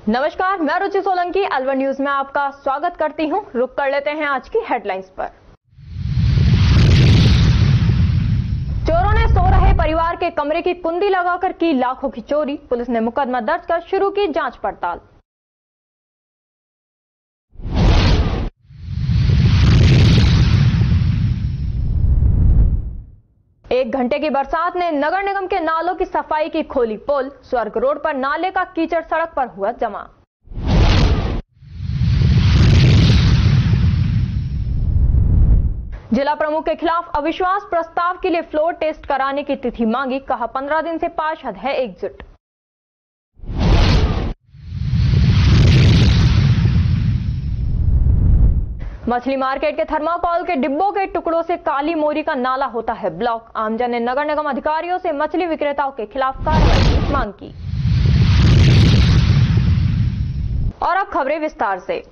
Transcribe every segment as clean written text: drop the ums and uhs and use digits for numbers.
नमस्कार, मैं रुचि सोलंकी अलवर न्यूज में आपका स्वागत करती हूं। रुक कर लेते हैं आज की हेडलाइंस पर। चोरों ने सो रहे परिवार के कमरे की कुंडी लगाकर की लाखों की चोरी। पुलिस ने मुकदमा दर्ज कर शुरू की जांच पड़ताल। एक घंटे की बरसात ने नगर निगम के नालों की सफाई की खोली पोल। स्वर्ग रोड पर नाले का कीचड़ सड़क पर हुआ जमा। जिला प्रमुख के खिलाफ अविश्वास प्रस्ताव के लिए फ्लोर टेस्ट कराने की तिथि मांगी। कहा 15 दिन से पार्षद है एकजुट। मछली मार्केट के थर्माकोल के डिब्बों के टुकड़ों से काली मोरी का नाला होता है ब्लॉक। आमजन ने नगर निगम अधिकारियों से मछली विक्रेताओं के खिलाफ कार्रवाई की मांग की। और अब खबरें विस्तार से।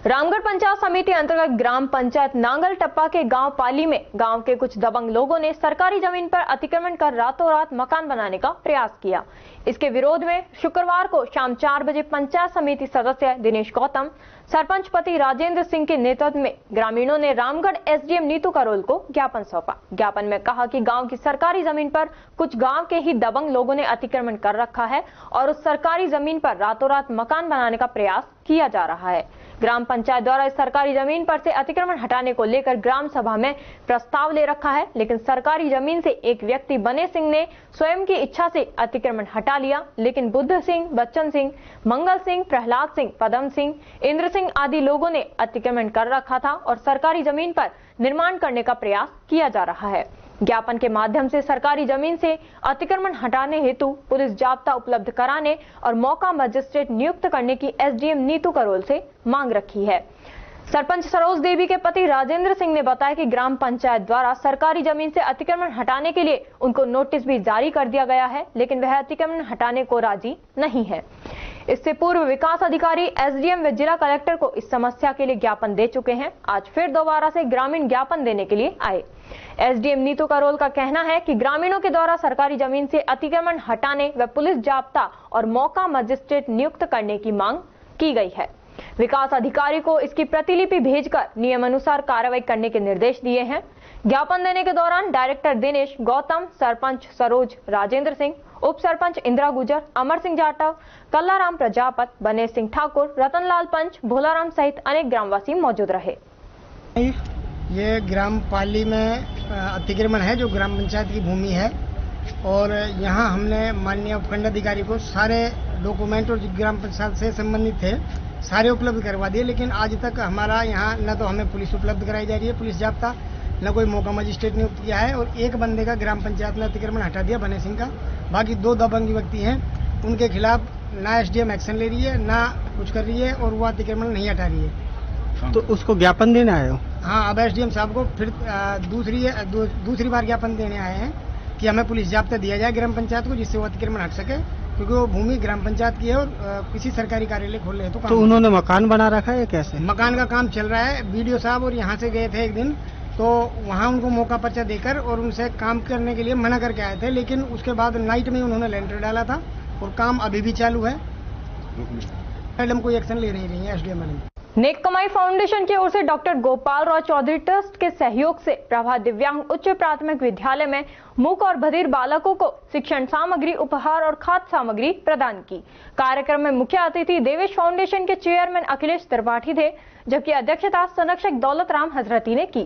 रामगढ़ पंचायत समिति अंतर्गत ग्राम पंचायत नांगल टप्पा के गांव पाली में गांव के कुछ दबंग लोगों ने सरकारी जमीन पर अतिक्रमण कर रातों रात मकान बनाने का प्रयास किया। इसके विरोध में शुक्रवार को शाम 4 बजे पंचायत समिति सदस्य दिनेश गौतम, सरपंच पति राजेंद्र सिंह के नेतृत्व में ग्रामीणों ने रामगढ़ एसडीएम नीतू करोल को ज्ञापन सौंपा। ज्ञापन में कहा कि गांव की सरकारी जमीन पर कुछ गांव के ही दबंग लोगों ने अतिक्रमण कर रखा है और उस सरकारी जमीन पर रातों रात मकान बनाने का प्रयास किया जा रहा है। ग्राम पंचायत द्वारा इस सरकारी जमीन पर से अतिक्रमण हटाने को लेकर ग्राम सभा में प्रस्ताव ले रखा है, लेकिन सरकारी जमीन से एक व्यक्ति बने सिंह ने स्वयं की इच्छा से अतिक्रमण हटा लिया। लेकिन बुद्ध सिंह, बच्चन सिंह, मंगल सिंह, प्रहलाद सिंह, पदम सिंह, इंद्र सिंह आदि लोगों ने अतिक्रमण कर रखा था और सरकारी जमीन पर निर्माण करने का प्रयास किया जा रहा है। ज्ञापन के माध्यम से सरकारी जमीन से अतिक्रमण हटाने हेतु पुलिस जाब्ता उपलब्ध कराने और मौका मजिस्ट्रेट नियुक्त करने की एसडीएम नीतू करोल से मांग रखी है। सरपंच सरोज देवी के पति राजेंद्र सिंह ने बताया कि ग्राम पंचायत द्वारा सरकारी जमीन से अतिक्रमण हटाने के लिए उनको नोटिस भी जारी कर दिया गया है, लेकिन वह अतिक्रमण हटाने को राजी नहीं है। इससे पूर्व विकास अधिकारी, एसडीएम व जिला कलेक्टर को इस समस्या के लिए ज्ञापन दे चुके हैं। आज फिर दोबारा से ग्रामीण ज्ञापन देने के लिए आए। एसडीएम नीतू करोल का कहना है कि ग्रामीणों के द्वारा सरकारी जमीन से अतिक्रमण हटाने व पुलिस जाब्ता और मौका मजिस्ट्रेट नियुक्त करने की मांग की गई है। विकास अधिकारी को इसकी प्रतिलिपि भेजकर नियमानुसार कार्रवाई करने के निर्देश दिए हैं। ज्ञापन देने के दौरान डायरेक्टर दिनेश गौतम, सरपंच सरोज राजेंद्र सिंह, उप सरपंच इंदिरा गुजर, अमर सिंह जाटव, कल्लाराम प्रजापत, बनेश सिंह ठाकुर, रतनलाल पंच, भोलाराम सहित अनेक ग्रामवासी मौजूद रहे। ये ग्राम पाली में अतिक्रमण है जो ग्राम पंचायत की भूमि है और यहाँ हमने माननीय उपखंड अधिकारी को सारे डॉक्यूमेंट और ग्राम पंचायत से संबंधित थे सारे उपलब्ध करवा दिए, लेकिन आज तक हमारा यहाँ न तो हमें पुलिस उपलब्ध कराई जा रही है, पुलिस जाब्ता, न कोई मौका मजिस्ट्रेट नियुक्त किया है और एक बंदे का ग्राम पंचायत ने अतिक्रमण हटा दिया बने सिंह का। बाकी 2 दबंग व्यक्ति हैं, उनके खिलाफ ना एसडीएम एक्शन ले रही है ना कुछ कर रही है और वो अतिक्रमण नहीं हटा रही है। तो उसको ज्ञापन देने आए हो? हाँ, अब एसडीएम साहब को फिर दूसरी बार ज्ञापन देने आए हैं कि हमें पुलिस जाब्ता दिया जाए ग्राम पंचायत को, जिससे वो अतिक्रमण हट सके, क्योंकि वो भूमि ग्राम पंचायत की है और किसी सरकारी कार्यालय खोल रहे तो उन्होंने मकान बना रखा है कैसे? मकान का काम चल रहा है। बीडीओ साहब और यहाँ से गए थे एक दिन, तो वहाँ उनको मौका पर्चा देकर और उनसे काम करने के लिए मना करके आए थे, लेकिन उसके बाद नाइट में उन्होंने लेंटर डाला था और काम अभी भी चालू है। मैडम कोई एक्शन ले नहीं रही है एसडीएम मैडम। नेक कमाई फाउंडेशन की ओर से डॉक्टर गोपाल राव चौधरी ट्रस्ट के सहयोग से प्रभा दिव्यांग उच्च प्राथमिक विद्यालय में मूक और बधिर बालकों को शिक्षण सामग्री, उपहार और खाद्य सामग्री प्रदान की। कार्यक्रम में मुख्य अतिथि देवेश फाउंडेशन के चेयरमैन अखिलेश त्रिपाठी थे, जबकि अध्यक्षता संरक्षक दौलत राम हजरती ने की।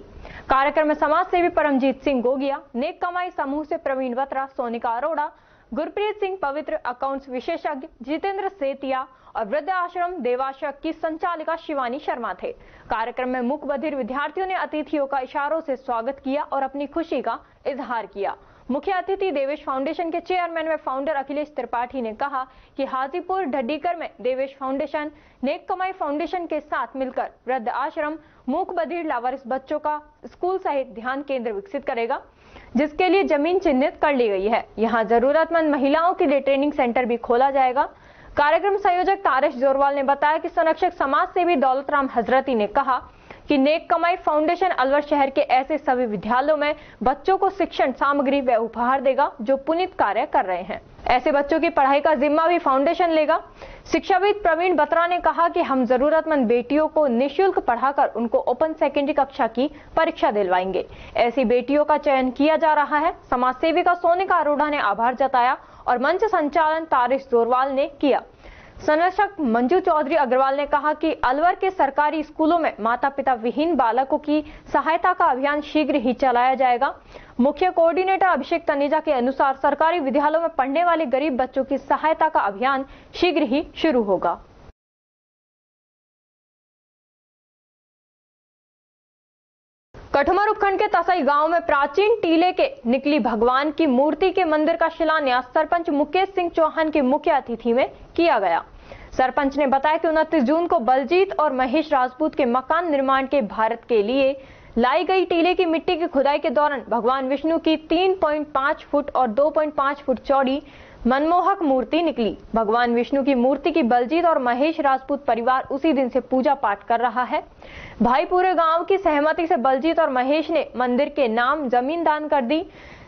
कार्यक्रम में समाज सेवी परमजीत सिंह गोगिया, नेक कमाई समूह से प्रवीण बत्रा, सोनिका अरोड़ा, गुरप्रीत सिंह पवित्र, अकाउंट्स विशेषज्ञ जितेंद्र सेतिया और वृद्ध आश्रम देवाशक की संचालिका शिवानी शर्मा थे। कार्यक्रम में मूक बधिर विद्यार्थियों ने अतिथियों का इशारों से स्वागत किया और अपनी खुशी का इजहार किया। मुख्य अतिथि देवेश फाउंडेशन के चेयरमैन व फाउंडर अखिलेश त्रिपाठी ने कहा कि हाजीपुर ढड्डीकर में देवेश फाउंडेशन नेक कमाई फाउंडेशन के साथ मिलकर वृद्ध आश्रम, मूक बधिर लावारिस बच्चों का स्कूल सहित ध्यान केंद्र विकसित करेगा, जिसके लिए जमीन चिन्हित कर ली गई है। यहाँ जरूरतमंद महिलाओं के लिए ट्रेनिंग सेंटर भी खोला जाएगा। कार्यक्रम संयोजक तारिश जोरवाल ने बताया कि संरक्षक समाज सेवी दौलत राम हजरती ने कहा कि नेक कमाई फाउंडेशन अलवर शहर के ऐसे सभी विद्यालयों में बच्चों को शिक्षण सामग्री व उपहार देगा जो पुनीत कार्य कर रहे हैं। ऐसे बच्चों की पढ़ाई का जिम्मा भी फाउंडेशन लेगा। शिक्षाविद प्रवीण बत्रा ने कहा कि हम जरूरतमंद बेटियों को निःशुल्क पढ़ाकर उनको ओपन सेकेंडरी कक्षा की परीक्षा दिलवाएंगे। ऐसी बेटियों का चयन किया जा रहा है। समाज सेविका सोनिका अरोड़ा ने आभार जताया और मंच संचालन तारिश जोरवाल ने किया। संरक्षक मंजू चौधरी अग्रवाल ने कहा कि अलवर के सरकारी स्कूलों में माता पिता विहीन बालकों की सहायता का अभियान शीघ्र ही चलाया जाएगा। मुख्य कोऑर्डिनेटर अभिषेक तनेजा के अनुसार सरकारी विद्यालयों में पढ़ने वाले गरीब बच्चों की सहायता का अभियान शीघ्र ही शुरू होगा। कठुमर उपखंड के तसई गांव में प्राचीन टीले के निकली भगवान की मूर्ति के मंदिर का शिलान्यास सरपंच मुकेश सिंह चौहान के मुख्य अतिथि में किया गया। सरपंच ने बताया कि 29 जून को बलजीत और महेश राजपूत के मकान निर्माण के भारत के लिए लाई गई टीले की मिट्टी की खुदाई के दौरान भगवान विष्णु की 3.5 फुट और 2.5 फुट चौड़ी मनमोहक मूर्ति निकली। भगवान विष्णु की मूर्ति की बलजीत और महेश राजपूत परिवार उसी दिन से पूजा पाठ कर रहा है। भाई पूरे गांव की सहमति से बलजीत और महेश ने मंदिर के नाम जमीन दान कर दी,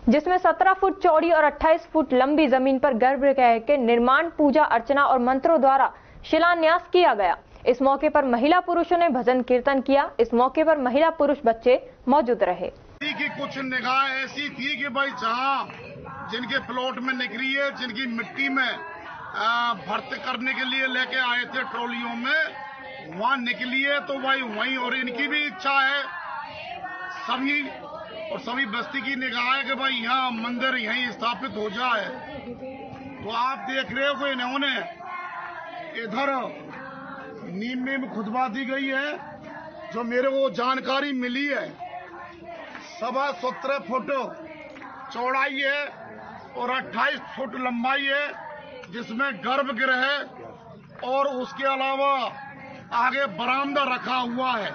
जिसमें 17 फुट चौड़ी और 28 फुट लंबी जमीन पर गर्भगृह के निर्माण, पूजा अर्चना और मंत्रों द्वारा शिलान्यास किया गया। इस मौके पर महिला पुरुषों ने भजन कीर्तन किया। इस मौके पर महिला पुरुष बच्चे मौजूद रहे। की कुछ निगाह ऐसी थी कि भाई जहाँ जिनके प्लॉट में निकली है, जिनकी मिट्टी में भर्ती करने के लिए लेके आए थे ट्रॉलियों में, वहाँ निकली है तो भाई वहीं, और इनकी भी इच्छा है सभी बस्ती की निगाह है कि भाई यहाँ मंदिर यहीं स्थापित हो जाए। तो आप देख रहे हो कि इन्होंने इधर नीम में खुदवा दी गई है। जो मेरे को जानकारी मिली है, 17 फुट चौड़ाई है और 28 फुट लंबाई है, जिसमें गर्भगृह और उसके अलावा आगे बरामदा रखा हुआ है।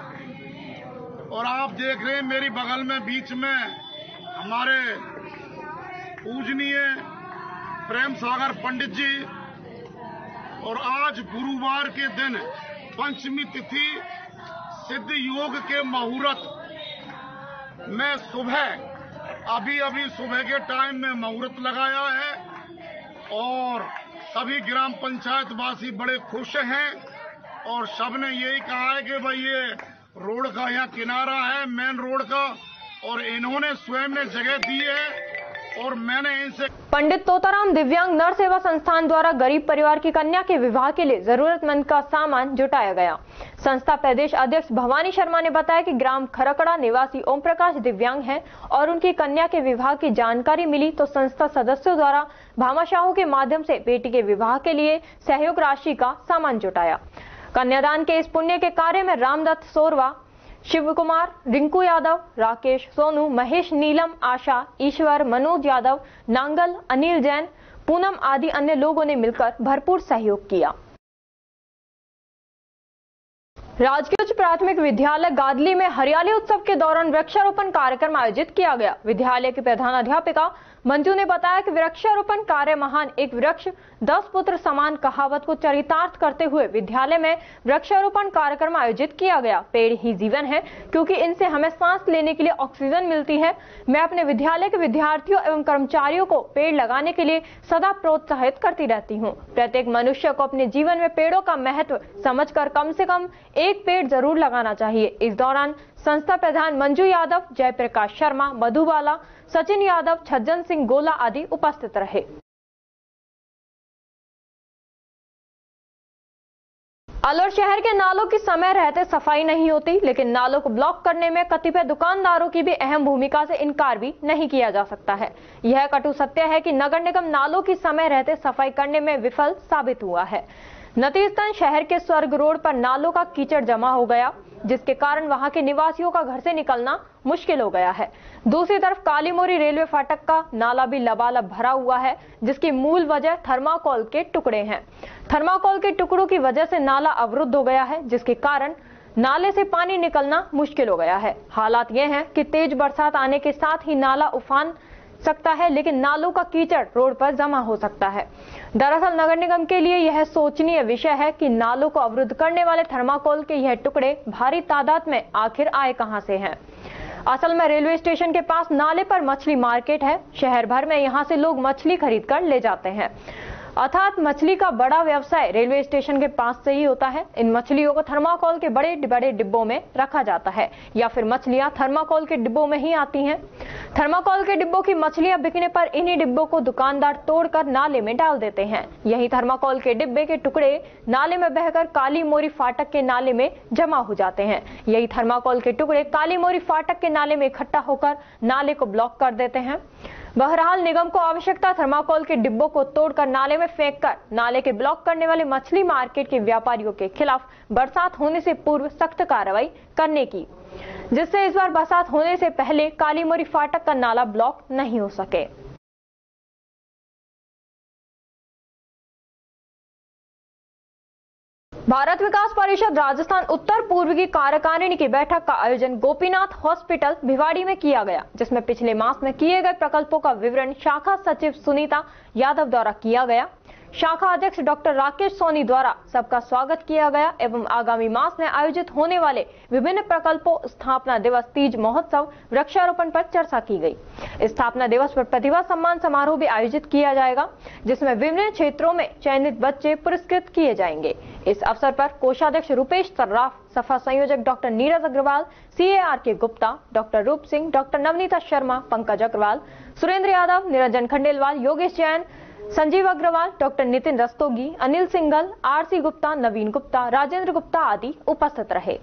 और आप देख रहे हैं मेरी बगल में बीच में हमारे पूजनीय प्रेम सागर पंडित जी, और आज गुरुवार के दिन पंचमी तिथि सिद्ध योग के मुहूर्त में अभी सुबह के टाइम में मुहूर्त लगाया है और सभी ग्राम पंचायत वासी बड़े खुश हैं। और सबने यही कहा है कि भाई ये रोड का यहाँ किनारा है, मेन रोड का, और इन्होंने स्वयं ने जगह दी है और मैंने इनसे। पंडित तोताराम दिव्यांग नर सेवा संस्थान द्वारा गरीब परिवार की कन्या के विवाह के लिए जरूरतमंद का सामान जुटाया गया। संस्था प्रदेश अध्यक्ष भवानी शर्मा ने बताया कि ग्राम खरकड़ा निवासी ओम प्रकाश दिव्यांग हैं और उनकी कन्या के विवाह की जानकारी मिली तो संस्था सदस्यों द्वारा भामाशाहों के माध्यम से बेटी के विवाह के लिए सहयोग राशि का सामान जुटाया। कन्यादान के इस पुण्य के कार्य में रामदत्त सोरवा, शिव कुमार, रिंकू यादव, राकेश सोनू, महेश, नीलम, आशा, ईश्वर, मनोज यादव, नांगल, अनिल जैन, पूनम आदि अन्य लोगों ने मिलकर भरपूर सहयोग किया। राजकीय उच्च प्राथमिक विद्यालय गादली में हरियाली उत्सव के दौरान वृक्षारोपण कार्यक्रम आयोजित किया गया। विद्यालय की प्रधानाध्यापिका मंजू ने बताया कि वृक्षारोपण कार्य महान एक वृक्ष 10 पुत्र समान कहावत को चरितार्थ करते हुए विद्यालय में वृक्षारोपण कार्यक्रम आयोजित किया गया। पेड़ ही जीवन है, क्योंकि इनसे हमें सांस लेने के लिए ऑक्सीजन मिलती है। मैं अपने विद्यालय के विद्यार्थियों एवं कर्मचारियों को पेड़ लगाने के लिए सदा प्रोत्साहित करती रहती हूँ। प्रत्येक मनुष्य को अपने जीवन में पेड़ों का महत्व समझकर कम से कम एक पेड़ जरूर लगाना चाहिए। इस दौरान संस्था प्रधान मंजू यादव, जयप्रकाश शर्मा, मधुबाला, सचिन यादव, छज्जन सिंह गोला आदि उपस्थित रहे। अलवर शहर के नालों की समय रहते सफाई नहीं होती, लेकिन नालों को ब्लॉक करने में कतिपय दुकानदारों की भी अहम भूमिका से इनकार भी नहीं किया जा सकता है। यह कटु सत्य है कि नगर निगम नालों की समय रहते सफाई करने में विफल साबित हुआ है। नतीजतन शहर के स्वर्ग रोड पर नालों का कीचड़ जमा हो गया, जिसके कारण वहां के निवासियों का घर से निकलना मुश्किल हो गया है। दूसरी तरफ कालीमोरी रेलवे फाटक का नाला भी लबालब भरा हुआ है, जिसकी मूल वजह थर्माकोल के टुकड़े हैं। थर्माकोल के टुकड़ों की वजह से नाला अवरुद्ध हो गया है, जिसके कारण नाले से पानी निकलना मुश्किल हो गया है। हालात ये हैं कि तेज बरसात आने के साथ ही नाला उफान सकता है, लेकिन नालों का कीचड़ रोड पर जमा हो सकता है। दरअसल नगर निगम के लिए यह सोचनीय विषय है कि नालों को अवरुद्ध करने वाले थर्माकोल के यह टुकड़े भारी तादाद में आखिर आए कहां से हैं। असल में रेलवे स्टेशन के पास नाले पर मछली मार्केट है। शहर भर में यहां से लोग मछली खरीद कर ले जाते हैं। अर्थात मछली का बड़ा व्यवसाय रेलवे स्टेशन के पास से ही होता है। इन मछलियों को थर्माकोल के बड़े बड़े डिब्बों में रखा जाता है या फिर मछलियां थर्माकोल के डिब्बों में ही आती हैं। थर्माकोल के डिब्बों की मछलियां बिकने पर इन्हीं डिब्बों को दुकानदार तोड़कर नाले में डाल देते हैं। यही थर्माकोल के डिब्बे के टुकड़े नाले में बहकर काली मोरी फाटक के नाले में जमा हो जाते हैं। यही थर्माकोल के टुकड़े काली मोरी फाटक के नाले में इकट्ठा होकर नाले को ब्लॉक कर देते हैं। बहरहाल निगम को आवश्यकता थर्माकोल के डिब्बों को तोड़कर नाले में फेंककर नाले के ब्लॉक करने वाले मछली मार्केट के व्यापारियों के खिलाफ बरसात होने से पूर्व सख्त कार्रवाई करने की, जिससे इस बार बरसात होने से पहले काली मोरी फाटक का नाला ब्लॉक नहीं हो सके। भारत विकास परिषद राजस्थान उत्तर पूर्व की कार्यकारिणी की बैठक का आयोजन गोपीनाथ हॉस्पिटल भिवाड़ी में किया गया, जिसमें पिछले मास में किए गए प्रकल्पों का विवरण शाखा सचिव सुनीता यादव द्वारा किया गया। शाखा अध्यक्ष डॉक्टर राकेश सोनी द्वारा सबका स्वागत किया गया एवं आगामी मास में आयोजित होने वाले विभिन्न प्रकल्पों, स्थापना दिवस, तीज महोत्सव, वृक्षारोपण पर चर्चा की गई। स्थापना दिवस पर प्रतिभा सम्मान समारोह भी आयोजित किया जाएगा, जिसमें विभिन्न क्षेत्रों में चयनित बच्चे पुरस्कृत किए जाएंगे। इस अवसर पर कोषाध्यक्ष रुपेश सर्राफ, सफा संयोजक डॉक्टर नीरज अग्रवाल, CAR के Gupta, doctor Roop Singh, doctor Navneeta Sharma, Pankaj Agarwal, Surendra Yadav, Niranjan Khandelwal, Yogesh Jain, Sanjeev Agarwal, doctor Nitin Rastogi, Anil Singhal, RC Gupta, Naveen Gupta, Rajendra Gupta आदि उपस्थित रहे।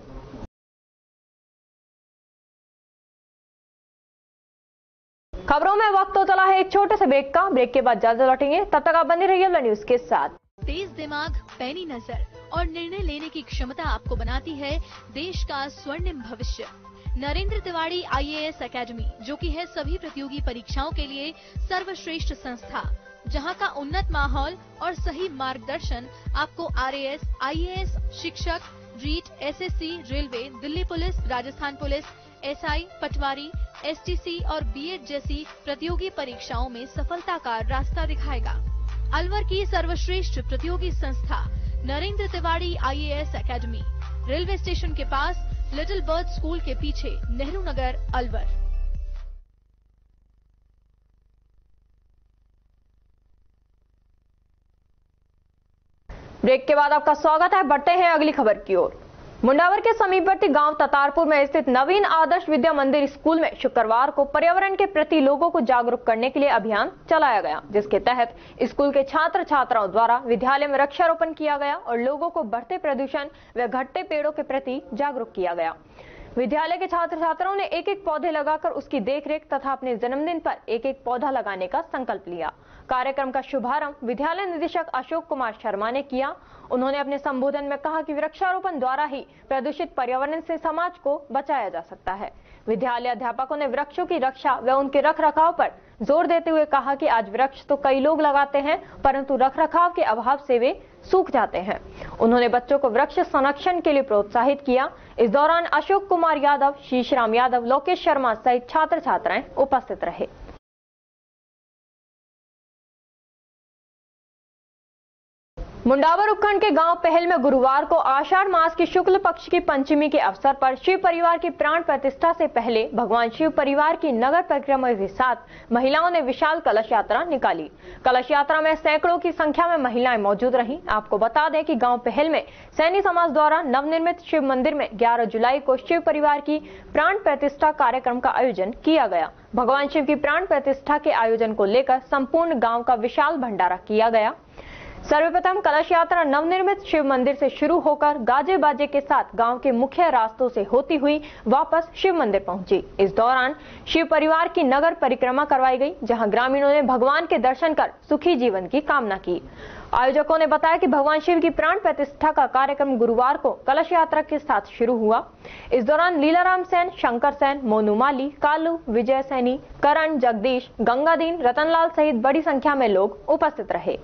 खबरों में वक्त तो चला है एक छोटे से ब्रेक का। ब्रेक के बाद जल्द लौटेंगे, तब तक आप बने रहिए न्यूज के साथ। तेज दिमाग, पैनी नजर और निर्णय लेने की क्षमता आपको बनाती है देश का स्वर्णिम भविष्य। नरेंद्र तिवारी IAS एकेडमी, जो कि है सभी प्रतियोगी परीक्षाओं के लिए सर्वश्रेष्ठ संस्था, जहां का उन्नत माहौल और सही मार्गदर्शन आपको RAS, IAS, शिक्षक, REET, SSC, railway, Delhi police, Rajasthan police, SI, Patwari, STC और B.Ed जैसी प्रतियोगी परीक्षाओं में सफलता का रास्ता दिखाएगा। अलवर की सर्वश्रेष्ठ प्रतियोगी संस्था Narendra Tiwari IAS academy, railway station के पास, लिटिल बर्ड स्कूल के पीछे, नेहरू नगर, अलवर। ब्रेक के बाद आपका स्वागत है। बढ़ते हैं अगली खबर की ओर। मुंडावर के समीपवर्ती गांव ततारपुर में स्थित नवीन आदर्श विद्या मंदिर स्कूल में शुक्रवार को पर्यावरण के प्रति लोगों को जागरूक करने के लिए अभियान चलाया गया, जिसके तहत स्कूल के छात्र छात्राओं द्वारा विद्यालय में वृक्षारोपण किया गया और लोगों को बढ़ते प्रदूषण व घटते पेड़ों के प्रति जागरूक किया गया। विद्यालय के छात्र छात्राओं ने एक एक पौधे लगाकर उसकी देखरेख तथा अपने जन्मदिन पर एक एक पौधा लगाने का संकल्प लिया। कार्यक्रम का शुभारंभ विद्यालय निदेशक अशोक कुमार शर्मा ने किया। उन्होंने अपने संबोधन में कहा कि वृक्षारोपण द्वारा ही प्रदूषित पर्यावरण से समाज को बचाया जा सकता है। विद्यालय अध्यापकों ने वृक्षों की रक्षा व उनके रखरखाव पर जोर देते हुए कहा कि आज वृक्ष तो कई लोग लगाते हैं, परंतु रखरखाव के अभाव से वे सूख जाते हैं। उन्होंने बच्चों को वृक्ष संरक्षण के लिए प्रोत्साहित किया। इस दौरान अशोक कुमार यादव, शीशराम यादव, लोकेश शर्मा सहित छात्र छात्राएं उपस्थित रहे। मुंडावर उपखंड के गांव पहल में गुरुवार को आषाढ़ मास की शुक्ल पक्ष की पंचमी के अवसर पर शिव परिवार की प्राण प्रतिष्ठा से पहले भगवान शिव परिवार की नगर परिक्रमा के साथ महिलाओं ने विशाल कलश यात्रा निकाली। कलश यात्रा में सैकड़ों की संख्या में महिलाएं मौजूद रहीं। आपको बता दें कि गांव पहल में सैनी समाज द्वारा नवनिर्मित शिव मंदिर में 11 जुलाई को शिव परिवार की प्राण प्रतिष्ठा कार्यक्रम का आयोजन किया गया। भगवान शिव की प्राण प्रतिष्ठा के आयोजन को लेकर संपूर्ण गाँव का विशाल भंडारा किया गया। सर्वप्रथम कलश यात्रा नवनिर्मित शिव मंदिर से शुरू होकर गाजे बाजे के साथ गांव के मुख्य रास्तों से होती हुई वापस शिव मंदिर पहुंची। इस दौरान शिव परिवार की नगर परिक्रमा करवाई गई, जहां ग्रामीणों ने भगवान के दर्शन कर सुखी जीवन की कामना की। आयोजकों ने बताया कि भगवान शिव की प्राण प्रतिष्ठा का कार्यक्रम गुरुवार को कलश यात्रा के साथ शुरू हुआ। इस दौरान लीलाराम सेन, शंकर सेन, मोनू माली, कालू, विजय सैनी, करण, जगदीश, गंगादीन, रतनलाल सहित बड़ी संख्या में लोग उपस्थित रहे।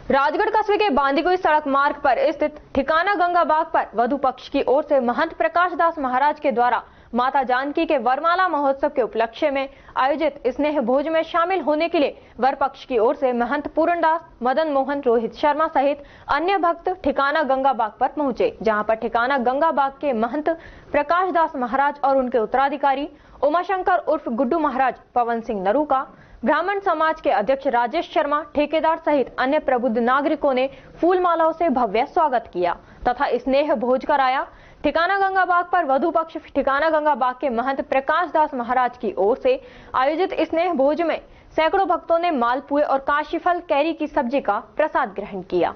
राजगढ़ कस्बे के बांदीकुई सड़क मार्ग पर स्थित ठिकाना गंगा बाग पर वधु पक्ष की ओर से महंत प्रकाश दास महाराज के द्वारा माता जानकी के वरमाला महोत्सव के उपलक्ष्य में आयोजित स्नेह भोज में शामिल होने के लिए वर पक्ष की ओर से महंत पूरनदास, मदन मोहन, रोहित शर्मा सहित अन्य भक्त ठिकाना गंगा बाग पर पहुंचे, जहां पर ठिकाना गंगा बाग के महंत प्रकाश दास महाराज और उनके उत्तराधिकारी उमाशंकर उर्फ गुड्डू महाराज, पवन सिंह नरूका, ब्राह्मण समाज के अध्यक्ष राजेश शर्मा, ठेकेदार सहित अन्य प्रबुद्ध नागरिकों ने फूल मालाओं से भव्य स्वागत किया तथा स्नेह भोज कराया। ठिकाना गंगा बाग पर वधु पक्ष ठिकाना गंगा बाग के महंत प्रकाश दास महाराज की ओर से आयोजित स्नेह भोज में सैकड़ों भक्तों ने मालपुए और काशीफल कैरी की सब्जी का प्रसाद ग्रहण किया।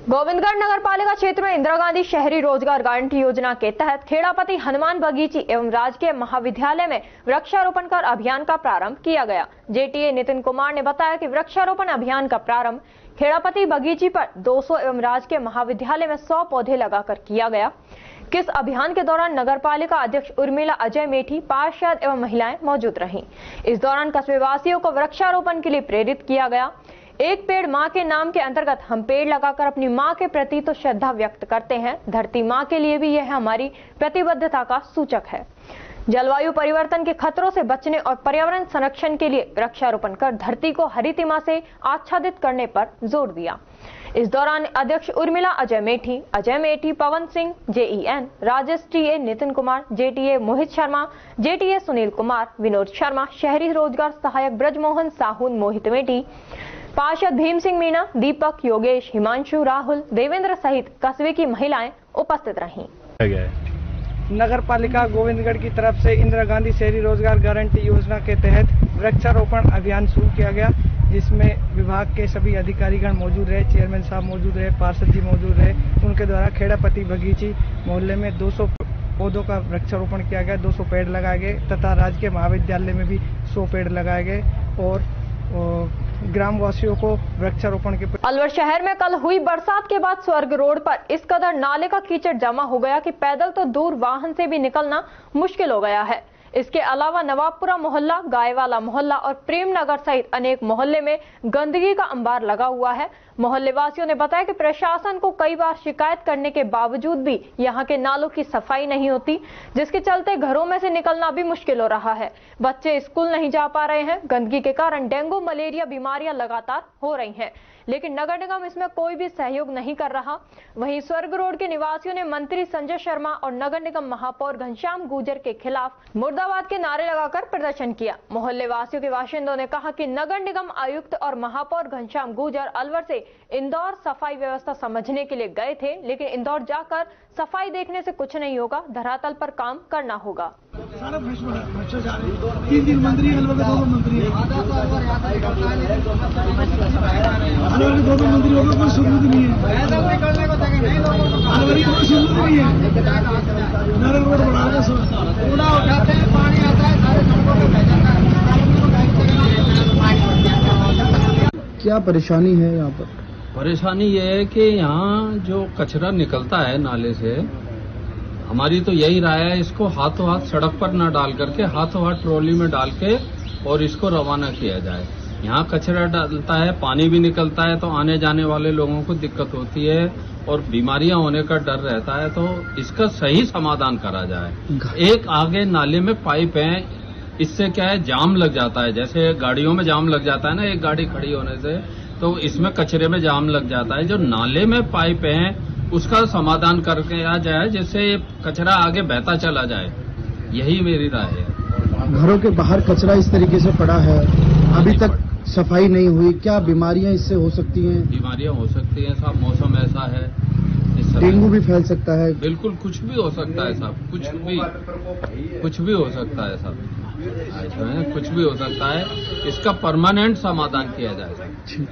गोविंदगढ़ नगर पालिका क्षेत्र में इंदिरा गांधी शहरी रोजगार गारंटी योजना के तहत खेड़ापति हनुमान बगीची एवं राजकीय महाविद्यालय में वृक्षारोपण कर अभियान का प्रारंभ किया गया। जेटीए नितिन कुमार ने बताया कि वृक्षारोपण अभियान का प्रारंभ खेड़ापति बगीची पर 200 एवं राजकीय महाविद्यालय में 100 पौधे लगाकर किया गया। किस अभियान के दौरान नगर पालिका अध्यक्ष उर्मिला अजय मेठी, पार्षद एवं महिलाएं मौजूद रहीं। इस दौरान कस्बे वासियों को वृक्षारोपण के लिए प्रेरित किया गया। एक पेड़ माँ के नाम के अंतर्गत हम पेड़ लगाकर अपनी माँ के प्रति तो श्रद्धा व्यक्त करते हैं, धरती माँ के लिए भी यह हमारी प्रतिबद्धता का सूचक है। जलवायु परिवर्तन के खतरों से बचने और पर्यावरण संरक्षण के लिए वृक्षारोपण कर धरती को हरितिमा से आच्छादित करने पर जोर दिया। इस दौरान अध्यक्ष Urmila Ajay Methi, Pawan Singh, JEN, Rajesh TA, Nitin Kumar, JTA Mohit Sharma, JTA Sunil Kumar, Vinod Sharma, शहरी रोजगार सहायक ब्रजमोहन साहू, मोहित मेठी, पार्षद भीम सिंह मीणा, दीपक, योगेश, हिमांशु, राहुल, देवेंद्र सहित कस्बे की महिलाएं उपस्थित रहीं। नगर पालिका गोविंदगढ़ की तरफ से इंदिरा गांधी शहरी रोजगार गारंटी योजना के तहत वृक्षारोपण अभियान शुरू किया गया, जिसमें विभाग के सभी अधिकारीगण मौजूद रहे, चेयरमैन साहब मौजूद रहे, पार्षद जी मौजूद रहे। उनके द्वारा खेड़ापति बगीची मोहल्ले में 200 पौधों का वृक्षारोपण किया गया, 200 पेड़ लगाए गए तथा राजकीय महाविद्यालय में भी 100 पेड़ लगाए गए और ग्रामवासियों को वृक्षारोपण के। अलवर शहर में कल हुई बरसात के बाद स्वर्ग रोड पर इस कदर नाले का कीचड़ जमा हो गया कि पैदल तो दूर वाहन से भी निकलना मुश्किल हो गया है। इसके अलावा नवाबपुरा मोहल्ला, गायवाला मोहल्ला और प्रेम नगर सहित अनेक मोहल्ले में गंदगी का अंबार लगा हुआ है। मोहल्ले वासियों ने बताया कि प्रशासन को कई बार शिकायत करने के बावजूद भी यहां के नालों की सफाई नहीं होती, जिसके चलते घरों में से निकलना भी मुश्किल हो रहा है। बच्चे स्कूल नहीं जा पा रहे हैं। गंदगी के कारण डेंगू, मलेरिया बीमारियां लगातार हो रही हैं, लेकिन नगर निगम इसमें कोई भी सहयोग नहीं कर रहा। वहीं स्वर्ग रोड के निवासियों ने मंत्री संजय शर्मा और नगर निगम महापौर घनश्याम गुर्जर के खिलाफ मुर्दाबाद के नारे लगाकर प्रदर्शन किया। मोहल्ले वासियों के बाशिंदों ने कहा कि नगर निगम आयुक्त और महापौर घनश्याम गुर्जर अलवर से इंदौर सफाई व्यवस्था समझने के लिए गए थे, लेकिन इंदौर जाकर सफाई देखने से कुछ नहीं होगा, धरातल पर काम करना होगा। 3 दिन मंत्री अलवर के 2 मंत्री होगा, कोई सुविधा नहीं है। अलवर की कोई सुविधा नहीं है। नगर रोड बना कूड़ा उठाते हैं, पानी आता है, सारे सड़कों पे क्या परेशानी है यहाँ पर? परेशानी ये है कि यहाँ जो कचरा निकलता है नाले से, हमारी तो यही राय है, इसको हाथों हाथ सड़क पर न डाल करके हाथों हाथ ट्रॉली में डाल के और इसको रवाना किया जाए। यहाँ कचरा डालता है, पानी भी निकलता है, तो आने जाने वाले लोगों को दिक्कत होती है और बीमारियां होने का डर रहता है। तो इसका सही समाधान करा जाए। एक आगे नाले में पाइप है, इससे क्या है, जाम लग जाता है। जैसे गाड़ियों में जाम लग जाता है ना, एक गाड़ी खड़ी होने से, तो इसमें कचरे में जाम लग जाता है। जो नाले में पाइप है उसका समाधान करके आ जाए, जिससे कचरा आगे बहता चला जाए। यही मेरी राय है। घरों के बाहर कचरा इस तरीके से पड़ा है, अभी तक सफाई नहीं हुई, क्या बीमारियां इससे हो सकती हैं? बीमारियां हो सकती हैं साहब, मौसम ऐसा है, डेंगू भी फैल सकता है। बिल्कुल, कुछ भी हो सकता है साहब, कुछ भी हो सकता है साहब, कुछ भी हो सकता है। इसका परमानेंट समाधान किया जाए साहब।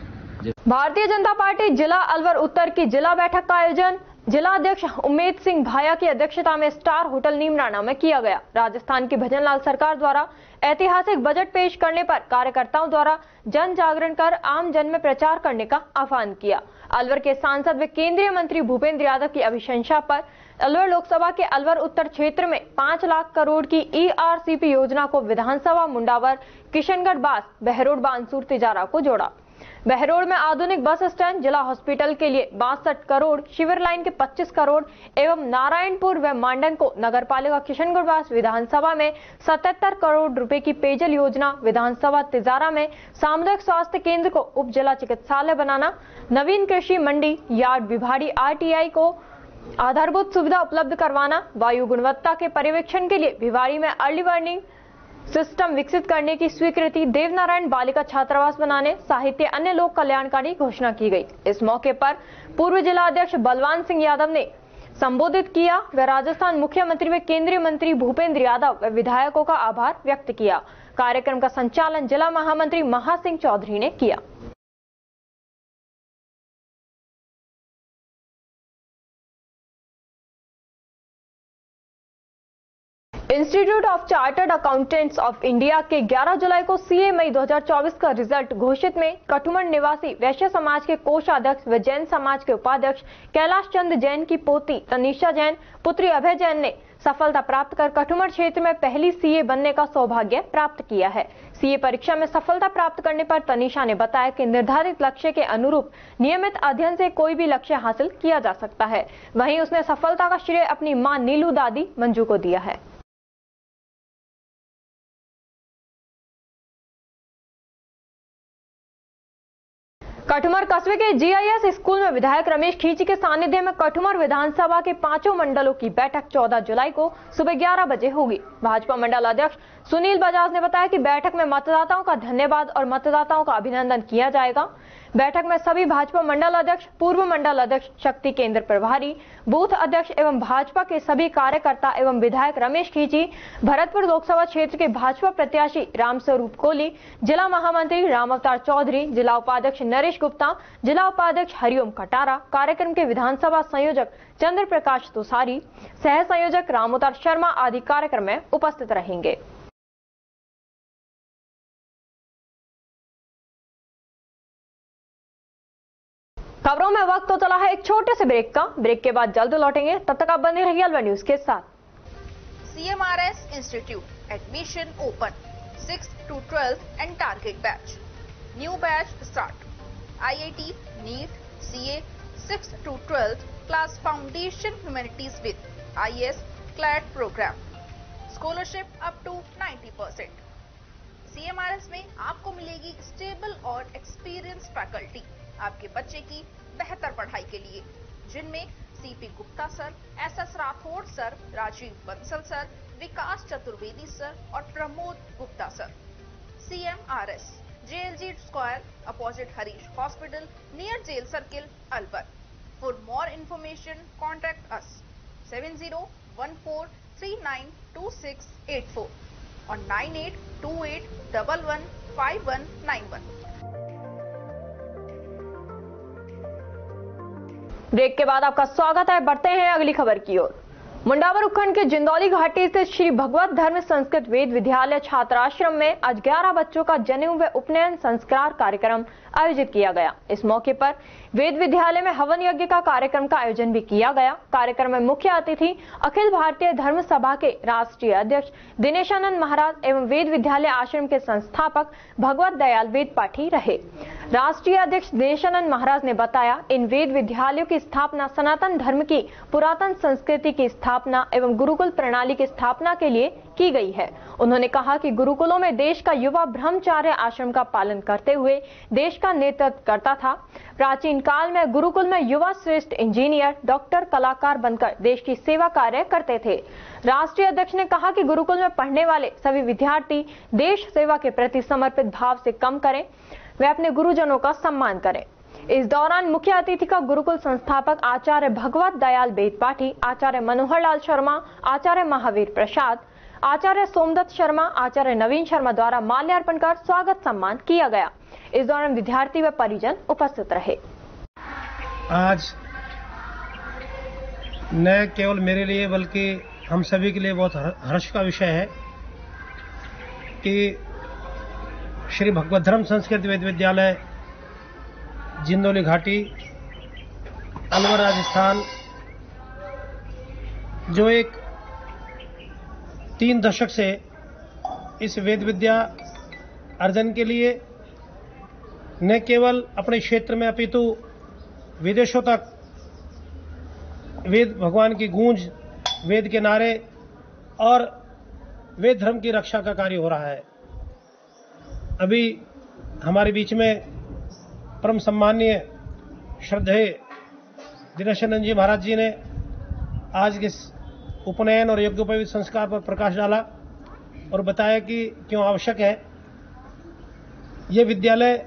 भारतीय जनता पार्टी जिला अलवर उत्तर की जिला बैठक का आयोजन जिला अध्यक्ष उमेद सिंह भाया की अध्यक्षता में स्टार होटल नीमराना में किया गया। राजस्थान की भजनलाल सरकार द्वारा ऐतिहासिक बजट पेश करने पर कार्यकर्ताओं द्वारा जन जागरण कर आम जन में प्रचार करने का आह्वान किया। अलवर के सांसद व केंद्रीय मंत्री भूपेंद्र यादव की अभिशंसा पर अलवर लोकसभा के अलवर उत्तर क्षेत्र में 5 लाख करोड़ की ERCP योजना को विधानसभा मुंडावर, किशनगढ़ बास, बहरोड, बानसूर, तिजारा को जोड़ा। बहरोड में आधुनिक बस स्टैंड, जिला हॉस्पिटल के लिए 62 करोड़, शिविर लाइन के 25 करोड़ एवं नारायणपुर व मांडन को नगरपालिका किशनगढ़ विधानसभा में 77 करोड़ रुपए की पेयजल योजना, विधानसभा तिजारा में सामुदायिक स्वास्थ्य केंद्र को उप जिला चिकित्सालय बनाना, नवीन कृषि मंडी यार्ड विभाड़ी RTI को आधारभूत सुविधा उपलब्ध करवाना, वायु गुणवत्ता के पर्यवेक्षण के लिए भिवाड़ी में अर्ली वार्निंग सिस्टम विकसित करने की स्वीकृति, देवनारायण बालिका छात्रावास बनाने, साहित्य अन्य लोक कल्याणकारी घोषणा की गई। इस मौके पर पूर्व जिला अध्यक्ष बलवान सिंह यादव ने संबोधित किया व राजस्थान मुख्यमंत्री व केंद्रीय मंत्री भूपेंद्र यादव व विधायकों का आभार व्यक्त किया। कार्यक्रम का संचालन जिला महामंत्री महासिंह चौधरी ने किया। Institute of chartered accountants of India के 11 जुलाई को CA मई 2024 का रिजल्ट घोषित में कठुमंड निवासी वैश्य समाज के कोषाध्यक्ष व जैन समाज के उपाध्यक्ष कैलाश चंद जैन की पोती तनिषा जैन, पुत्री अभय जैन ने सफलता प्राप्त कर कठुमंड क्षेत्र में पहली CA बनने का सौभाग्य प्राप्त किया है। CA परीक्षा में सफलता प्राप्त करने पर तनिषा ने बताया कि निर्धारित लक्ष्य के अनुरूप नियमित अध्ययन से कोई भी लक्ष्य हासिल किया जा सकता है। वहीं उसने सफलता का श्रेय अपनी मां नीलू दादी मंजू को दिया है। कठुमर कस्बे के GIS स्कूल में विधायक रमेश खींची के सानिध्य में कठुमर विधानसभा के 5 मंडलों की बैठक 14 जुलाई को सुबह 11 बजे होगी। भाजपा मंडल अध्यक्ष सुनील बजाज ने बताया कि बैठक में मतदाताओं का धन्यवाद और मतदाताओं का अभिनंदन किया जाएगा। बैठक में सभी भाजपा मंडल अध्यक्ष, पूर्व मंडल अध्यक्ष, शक्ति केंद्र प्रभारी, बूथ अध्यक्ष एवं भाजपा के सभी कार्यकर्ता एवं विधायक रमेश खींची, भरतपुर लोकसभा क्षेत्र के भाजपा प्रत्याशी रामस्वरूप कोहली, जिला महामंत्री राम अवतार चौधरी, जिला उपाध्यक्ष नरेश गुप्ता, जिला उपाध्यक्ष हरिओम खटारा, कार्यक्रम के विधानसभा संयोजक चंद्र प्रकाश तुसारी, सह संयोजक राम अवतार शर्मा आदि कार्यक्रम में उपस्थित रहेंगे। खबरों में वक्त तो चला है एक छोटे से ब्रेक का। ब्रेक के बाद जल्द लौटेंगे, तब तक आप बने रहिए अलवर न्यूज के साथ। CMRS institute admission open 6th to 12th and target batch, new batch start, IIT, NEET, CA 6th to 12th class foundation humanities with IAS CLAT programme, scholarship up to 90%। CMRS में आपको मिलेगी stable और experience faculty आपके बच्चे की बेहतर पढ़ाई के लिए, जिनमें CP Gupta sir, SS Rathore sir, Rajeev Bansal sir, Vikas Chaturvedi sir और Pramod Gupta sir. CMRS JLG square opposite Harish hospital near jail circle Alwar. For more information contact us 7014392684 और 9828115191। ब्रेक के बाद आपका स्वागत है। बढ़ते हैं अगली खबर की ओर। मुंडावर उपखंड के जिंदौली घाटी स्थित श्री भगवत धर्म संस्कृत वेद विद्यालय छात्राश्रम में आज 11 बच्चों का जनेऊ व उपनयन संस्कार कार्यक्रम आयोजित किया गया। इस मौके पर वेद विद्यालय में हवन यज्ञ का कार्यक्रम का आयोजन भी किया गया। कार्यक्रम में मुख्य अतिथि अखिल भारतीय धर्म सभा के राष्ट्रीय अध्यक्ष दिनेशानंद महाराज एवं वेद विद्यालय आश्रम के संस्थापक भगवत दयाल वेद पाठी रहे। राष्ट्रीय अध्यक्ष दिनेशानंद महाराज ने बताया, इन वेद विद्यालयों की स्थापना सनातन धर्म की पुरातन संस्कृति की स्थापना एवं गुरुकुल प्रणाली की स्थापना के लिए की गई है। उन्होंने कहा कि गुरुकुलों में देश का युवा ब्रह्मचार्य आश्रम का पालन करते हुए देश का नेतृत्व करता था। प्राचीन काल में गुरुकुल में युवा श्रेष्ठ इंजीनियर, डॉक्टर, कलाकार बनकर देश की सेवा कार्य करते थे। राष्ट्रीय अध्यक्ष ने कहा कि गुरुकुल में पढ़ने वाले सभी विद्यार्थी देश सेवा के प्रति समर्पित भाव से काम करें, वे अपने गुरुजनों का सम्मान करें। इस दौरान मुख्य अतिथि का गुरुकुल संस्थापक आचार्य भगवत दयाल वेद पाठी, आचार्य मनोहर लाल शर्मा, आचार्य महावीर प्रसाद, आचार्य सोमदत्त शर्मा, आचार्य नवीन शर्मा द्वारा माल्यार्पण कर स्वागत सम्मान किया गया। इस दौरान विद्यार्थी व परिजन उपस्थित रहे। आज न केवल मेरे लिए बल्कि हम सभी के लिए बहुत हर्ष का विषय है कि श्री भगवत धर्म संस्कृत वेद विद्यालय जिंदौली घाटी अलवर राजस्थान, जो एक 3 दशक से इस वेद विद्या अर्जन के लिए न केवल अपने क्षेत्र में अपितु विदेशों तक वेद भगवान की गूंज, वेद के नारे और वेद धर्म की रक्षा का कार्य हो रहा है। अभी हमारे बीच में परम सम्माननीय श्रद्धेय दिनेशानंद जी महाराज जी ने आज के उपनयन और यज्ञोपवीत संस्कार पर प्रकाश डाला और बताया कि क्यों आवश्यक है। ये विद्यालय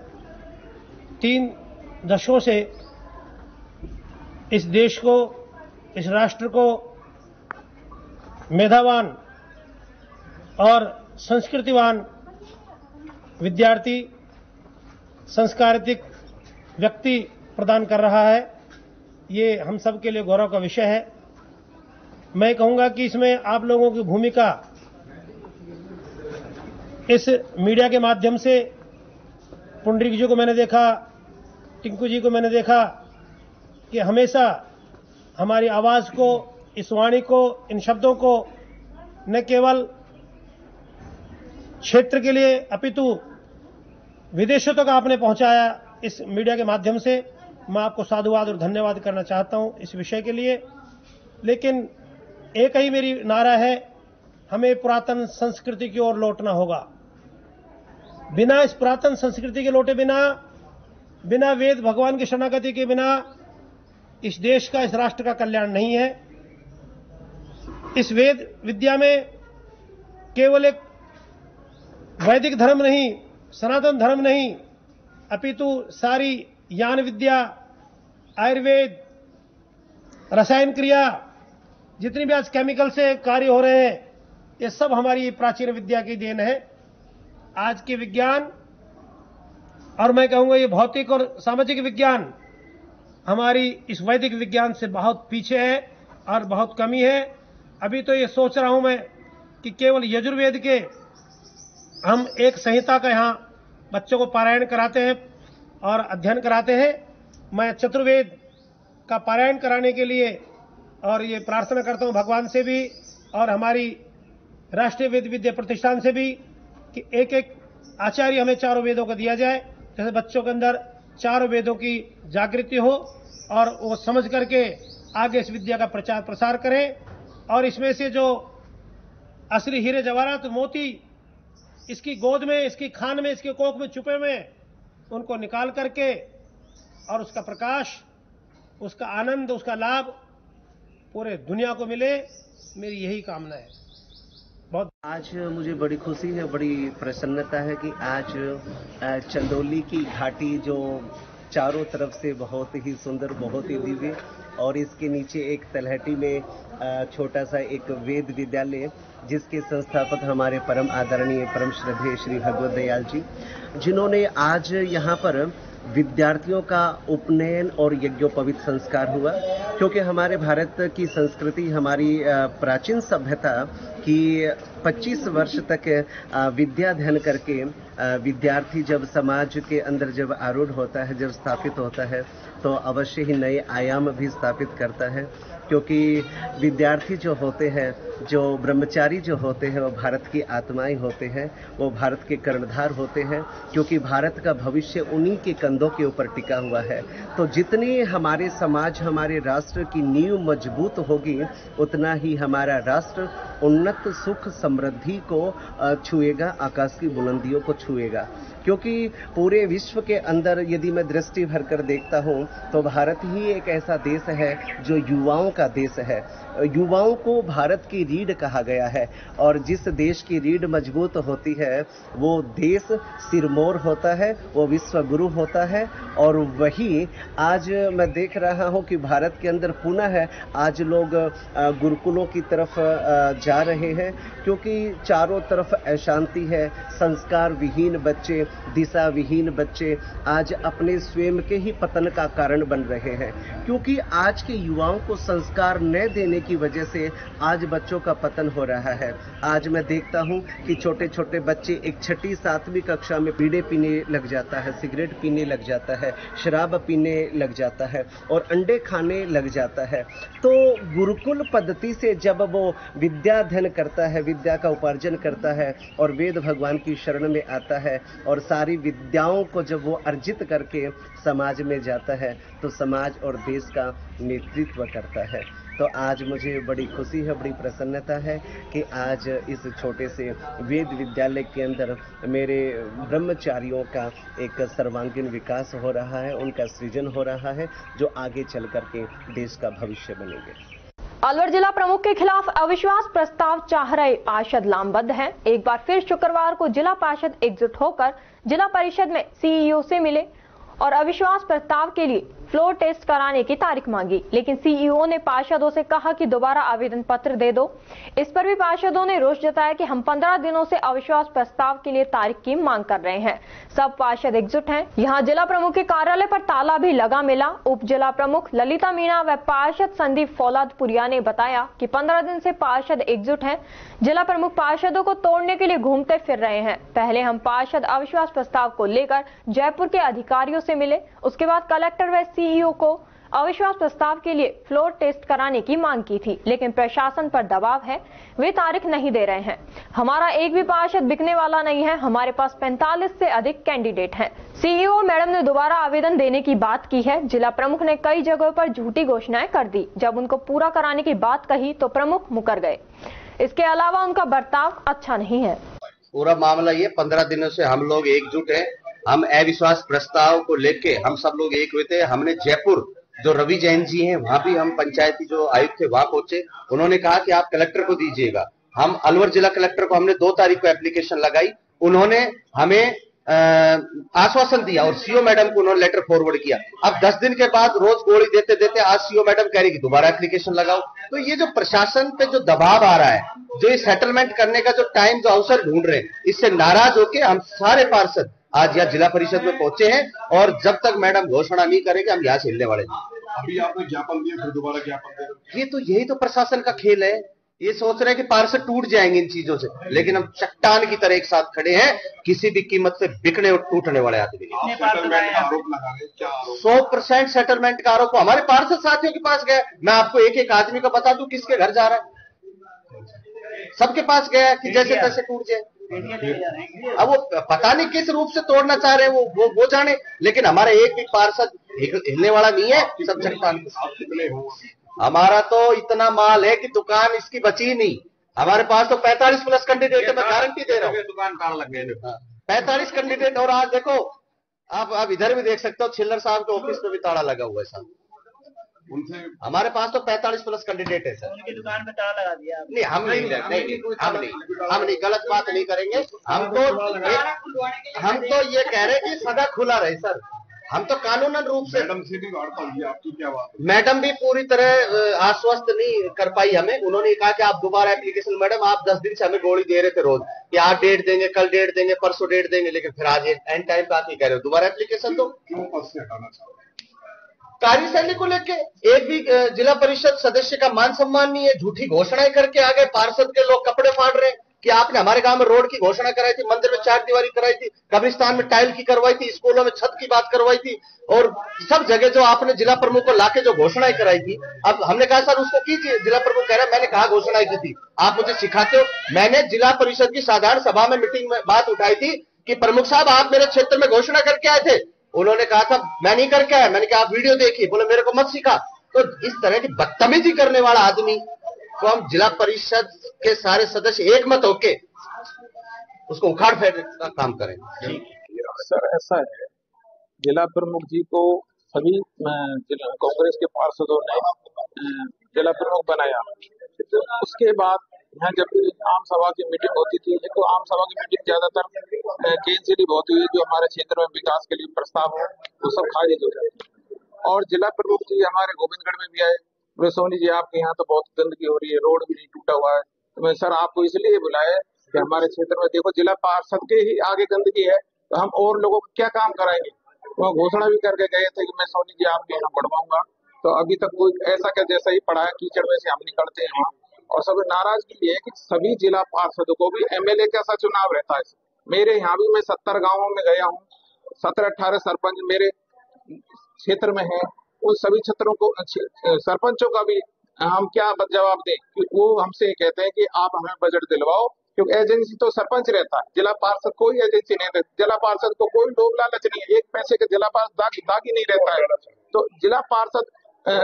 3 दशकों से इस देश को, इस राष्ट्र को मेधावान और संस्कृतिवान विद्यार्थी, संस्कारित व्यक्ति प्रदान कर रहा है। ये हम सब के लिए गौरव का विषय है। मैं कहूंगा कि इसमें आप लोगों की भूमिका इस मीडिया के माध्यम से, पुंडरीक जी को मैंने देखा, टिंकू जी को मैंने देखा कि हमेशा हमारी आवाज को, इस वाणी को, इन शब्दों को न केवल क्षेत्र के लिए अपितु विदेशों तक आपने पहुंचाया। इस मीडिया के माध्यम से मैं आपको साधुवाद और धन्यवाद करना चाहता हूं इस विषय के लिए। लेकिन एक ही मेरी नारा है, हमें पुरातन संस्कृति की ओर लौटना होगा। बिना इस पुरातन संस्कृति के लौटे बिना वेद भगवान की शरणागति के बिना इस देश का, इस राष्ट्र का कल्याण नहीं है। इस वेद विद्या में केवल एक वैदिक धर्म नहीं, सनातन धर्म नहीं, अपितु सारी ज्ञान विद्या, आयुर्वेद, रसायन क्रिया, जितनी भी आज केमिकल से कार्य हो रहे हैं, ये सब हमारी प्राचीन विद्या की देन है। आज के विज्ञान, और मैं कहूंगा ये भौतिक और सामाजिक विज्ञान हमारी इस वैदिक विज्ञान से बहुत पीछे है और बहुत कमी है। अभी तो ये सोच रहा हूं मैं कि केवल यजुर्वेद के हम एक संहिता का यहां बच्चों को पारायण कराते हैं और अध्ययन कराते हैं। मैं चतुर्वेद का पारायण कराने के लिए और ये प्रार्थना करता हूं भगवान से भी और हमारी राष्ट्रीय वेद विद्या प्रतिष्ठान से भी कि एक एक आचार्य हमें चारों वेदों को दिया जाए, जैसे बच्चों के अंदर चारों वेदों की जागृति हो और वो समझ करके आगे इस विद्या का प्रचार प्रसार करें। और इसमें से जो असली हीरे जवाहरात मोती इसकी गोद में, इसकी खान में, इसके कोख में छुपे हुए, उनको निकाल करके और उसका प्रकाश, उसका आनंद, उसका लाभ पूरे दुनिया को मिले, मेरी यही कामना है। बहुत आज मुझे बड़ी खुशी है, बड़ी प्रसन्नता है कि आज चंदौली की घाटी जो चारों तरफ से बहुत ही सुंदर, बहुत ही दिव्य, और इसके नीचे एक तलहटी में छोटा सा एक वेद विद्यालय जिसके संस्थापक हमारे परम आदरणीय, परम श्रद्धेय श्री भगवत दयाल जी, जिन्होंने आज यहाँ पर विद्यार्थियों का उपनयन और यज्ञोपवीत संस्कार हुआ। क्योंकि हमारे भारत की संस्कृति, हमारी प्राचीन सभ्यता की 25 वर्ष तक विद्या अध्ययन करके विद्यार्थी जब समाज के अंदर जब आरूढ़ होता है, जब स्थापित होता है, तो अवश्य ही नए आयाम भी स्थापित करता है। क्योंकि विद्यार्थी जो होते हैं, जो ब्रह्मचारी जो होते हैं, वो भारत की आत्माएं होते हैं, वो भारत के कर्णधार होते हैं। क्योंकि भारत का भविष्य उन्हीं के कंधों के ऊपर टिका हुआ है। तो जितनी हमारे समाज, हमारे राष्ट्र की नींव मजबूत होगी, उतना ही हमारा राष्ट्र उन्नत, सुख, समृद्धि को छुएगा, आकाश की बुलंदियों को छुएगा। क्योंकि पूरे विश्व के अंदर यदि मैं दृष्टि भर कर देखता हूं तो भारत ही एक ऐसा देश है जो युवाओं का देश है। युवाओं को भारत की रीढ़ कहा गया है, और जिस देश की रीढ़ मजबूत होती है वो देश सिरमौर होता है, वो विश्व गुरु होता है। और वही आज मैं देख रहा हूं कि भारत के अंदर पुनः है आज लोग गुरुकुलों की तरफ जा रहे हैं, क्योंकि चारों तरफ अशांति है, संस्कार विहीन बच्चे, दिशा विहीन बच्चे आज अपने स्वयं के ही पतन का कारण बन रहे हैं। क्योंकि आज के युवाओं को संस्कार न देने की वजह से आज बच्चों का पतन हो रहा है। आज मैं देखता हूं कि छोटे छोटे बच्चे एक 6ठी 7वीं कक्षा में बीड़े पीने लग जाता है, सिगरेट पीने लग जाता है, शराब पीने लग जाता है और अंडे खाने लग जाता है। तो गुरुकुल पद्धति से जब वो विद्या अध्ययन करता है, विद्या का उपार्जन करता है और वेद भगवान की शरण में आता है और और सारी विद्याओं को जब वो अर्जित करके समाज में जाता है तो समाज और देश का नेतृत्व करता है। तो आज मुझे बड़ी खुशी है, बड़ी प्रसन्नता है कि आज इस छोटे से वेद विद्यालय के अंदर मेरे ब्रह्मचारियों का एक सर्वांगीण विकास हो रहा है, उनका सृजन हो रहा है, जो आगे चल करके देश का भविष्य बनेंगे। अलवर जिला प्रमुख के खिलाफ अविश्वास प्रस्ताव चाह रहे पार्षद लामबंद हैं। एक बार फिर शुक्रवार को जिला पार्षद एकजुट होकर जिला परिषद में सीईओ से मिले और अविश्वास प्रस्ताव के लिए फ्लोर टेस्ट कराने की तारीख मांगी, लेकिन सीईओ ने पार्षदों से कहा कि दोबारा आवेदन पत्र दे दो। इस पर भी पार्षदों ने रोष जताया कि हम 15 दिनों से अविश्वास प्रस्ताव के लिए तारीख की मांग कर रहे हैं। सब पार्षद एकजुट हैं। यहां जिला प्रमुख के कार्यालय पर ताला भी लगा मिला। उप जिला प्रमुख ललिता मीणा व पार्षद संदीप फौलादपुरिया ने बताया कि 15 दिन से पार्षद एकजुट हैं। जिला प्रमुख पार्षदों को तोड़ने के लिए घूमते फिर रहे हैं। पहले हम पार्षद अविश्वास प्रस्ताव को लेकर जयपुर के अधिकारियों से मिले, उसके बाद कलेक्टर व सीईओ को अविश्वास प्रस्ताव के लिए फ्लोर टेस्ट कराने की मांग की थी, लेकिन प्रशासन पर दबाव है, वे तारीख नहीं दे रहे हैं। हमारा एक भी पार्षद बिकने वाला नहीं है, हमारे पास 45 से अधिक कैंडिडेट हैं। सीईओ मैडम ने दोबारा आवेदन देने की बात की है। जिला प्रमुख ने कई जगहों पर झूठी घोषणाएं कर दी। जब उनको पूरा कराने की बात कही तो प्रमुख मुकर गए। इसके अलावा उनका बर्ताव अच्छा नहीं है। पूरा मामला ये 15 दिनों से हम लोग एकजुट हैं। हम अविश्वास प्रस्ताव को लेके हम सब लोग एक हुए थे। हमने जयपुर जो रवि जैन जी हैं वहां भी हम पंचायती जो आयुक्त थे वहां पहुंचे। उन्होंने कहा कि आप कलेक्टर को दीजिएगा। हम अलवर जिला कलेक्टर को हमने 2 तारीख को एप्लीकेशन लगाई। उन्होंने हमें आश्वासन दिया और सीओ मैडम को उन्होंने लेटर फॉरवर्ड किया। अब 10 दिन के बाद रोज गोली देते देते आज सीओ मैडम कह रही कि दोबारा एप्लीकेशन लगाओ। तो ये जो प्रशासन पे जो दबाव आ रहा है, जो ये सेटलमेंट करने का जो टाइम जो अवसर ढूंढ रहे हैं, इससे नाराज होकर हम सारे पार्षद आज यहाँ जिला परिषद में पहुंचे हैं और जब तक मैडम घोषणा नहीं करेंगे हम यहाँ से हिलने वाले नहीं। अभी आपने ज्ञापन दिया, फिर दोबारा ज्ञापन दे रहे। यही तो प्रशासन का खेल है। ये सोच रहे हैं कि पार्षद टूट जाएंगे इन चीजों से, लेकिन हम चट्टान की तरह एक साथ खड़े हैं। किसी भी कीमत से बिकने और टूटने वाले आदमी नहीं। 100% सेटलमेंट का आरोप हमारे पार्षद साथियों के पास गया। मैं आपको एक एक आदमी का बता दूं किसके घर जा रहा है। सबके पास गया कि जैसे तैसे टूट जाए। अब वो पता नहीं किस रूप से तोड़ना चाह रहे हैं, वो जाने, लेकिन हमारा एक भी पार्षद हिलने वाला नहीं है। सब चट्टान। हमारा तो इतना माल है कि दुकान इसकी बची नहीं। हमारे पास तो 45 प्लस कैंडिडेट है, मैं गारंटी दे रहा हूँ। दुकान ताला लग गए 45 कैंडिडेट। और आज देखो आप इधर भी देख सकते हो, छिल्लर साहब के ऑफिस में भी ताला लगा हुआ है साहब। हमारे पास तो 45 प्लस कैंडिडेट है सर। उनकी दुकान में ताला लगा दिया। नहीं, हम नहीं गलत बात नहीं करेंगे। हम तो ये कह रहे हैं कि सदा खुला रहे सर। हम तो कानूनन रूप से मैडम से भी वार्ता हुई, आपकी क्या बात है? मैडम भी पूरी तरह आश्वस्त नहीं कर पाई हमें। उन्होंने कहा कि आप दोबारा एप्लीकेशन, मैडम आप 10 दिन से हमें गोली दे रहे थे रोज कि आज डेट देंगे, कल डेट देंगे, परसों डेट देंगे, लेकिन फिर आज एंड टाइम पे आके कह रहे हो दोबारा एप्लीकेशन दो। क्यों पद से हटाना चाह रहे? कार्यशैली को लेके एक भी जिला परिषद सदस्य का मान सम्मान नहीं है। झूठी घोषणाएं करके आ गए। पार्षद के लोग कपड़े फाड़ रहे हैं कि आपने हमारे गांव में रोड की घोषणा कराई थी, मंदिर में 4 दीवारी कराई थी, कब्रिस्तान में टाइल की करवाई थी, स्कूलों में छत की बात करवाई थी, और सब जगह जो आपने जिला प्रमुख को लाके जो घोषणाएं कराई थी। अब हमने कहा सर उसको कीजिए। जिला प्रमुख कह रहा है मैंने कहा घोषणाएं की थी, आप मुझे सिखाते हो। मैंने जिला परिषद की साधारण सभा में मीटिंग में बात उठाई थी कि प्रमुख साहब आप मेरे क्षेत्र में घोषणा करके आए थे। उन्होंने कहा था मैं नहीं करके आया। मैंने कहा आप वीडियो देखिए। बोले मेरे को मत सिखा। तो इस तरह की बदतमीजी करने वाला आदमी को हम जिला परिषद के सारे सदस्य एक मत होके उसको उखाड़ फेंकने का काम करेंगे। सर ऐसा है, जिला प्रमुख जी को सभी कांग्रेस के पार्षदों ने जिला प्रमुख बनाया। उसके बाद यहाँ जब भी आम सभा की मीटिंग होती थी, एक तो आम सभा की मीटिंग ज्यादातर कैंसिल बहुत हुई। जो हमारे क्षेत्र में विकास के लिए प्रस्ताव है वो सब खारिज हो जाते। और जिला प्रमुख जी हमारे गोविंदगढ़ में भी आए। बोले सोनी जी आपके यहाँ तो बहुत गंदगी हो रही है, रोड भी नहीं टूटा हुआ है। तो मैं सर आपको इसलिए बुलाया कि हमारे क्षेत्र में देखो जिला पार्षद के ही आगे गंदगी है, तो हम और लोगों को क्या काम कराएंगे। वो घोषणा भी करके गए थे कि मैं सोनी जी आपके यहाँ बढ़वाऊंगा। तो अभी तक कोई ऐसा क्या जैसा ही पड़ा है, कीचड़ में से हम निकलते हैं वहाँ। और सब नाराजगी ये है कि सभी जिला पार्षदों को भी एमएलए कैसा चुनाव रहता है। मेरे यहाँ भी मैं 70 गाँवों में गया हूँ, 17-18 सरपंच मेरे क्षेत्र में है। उन सभी क्षेत्रों को सरपंचों का भी हम क्या जवाब दें कि वो हमसे कहते हैं कि आप हमें बजट दिलवाओ क्योंकि एजेंसी तो सरपंच रहता है, जिला पार्षद कोई एजेंसी नहीं रहती। जिला पार्षद को कोई लोभ लालच नहीं है, एक पैसे के जिला पार्षद दागी नहीं रहता है। तो जिला पार्षद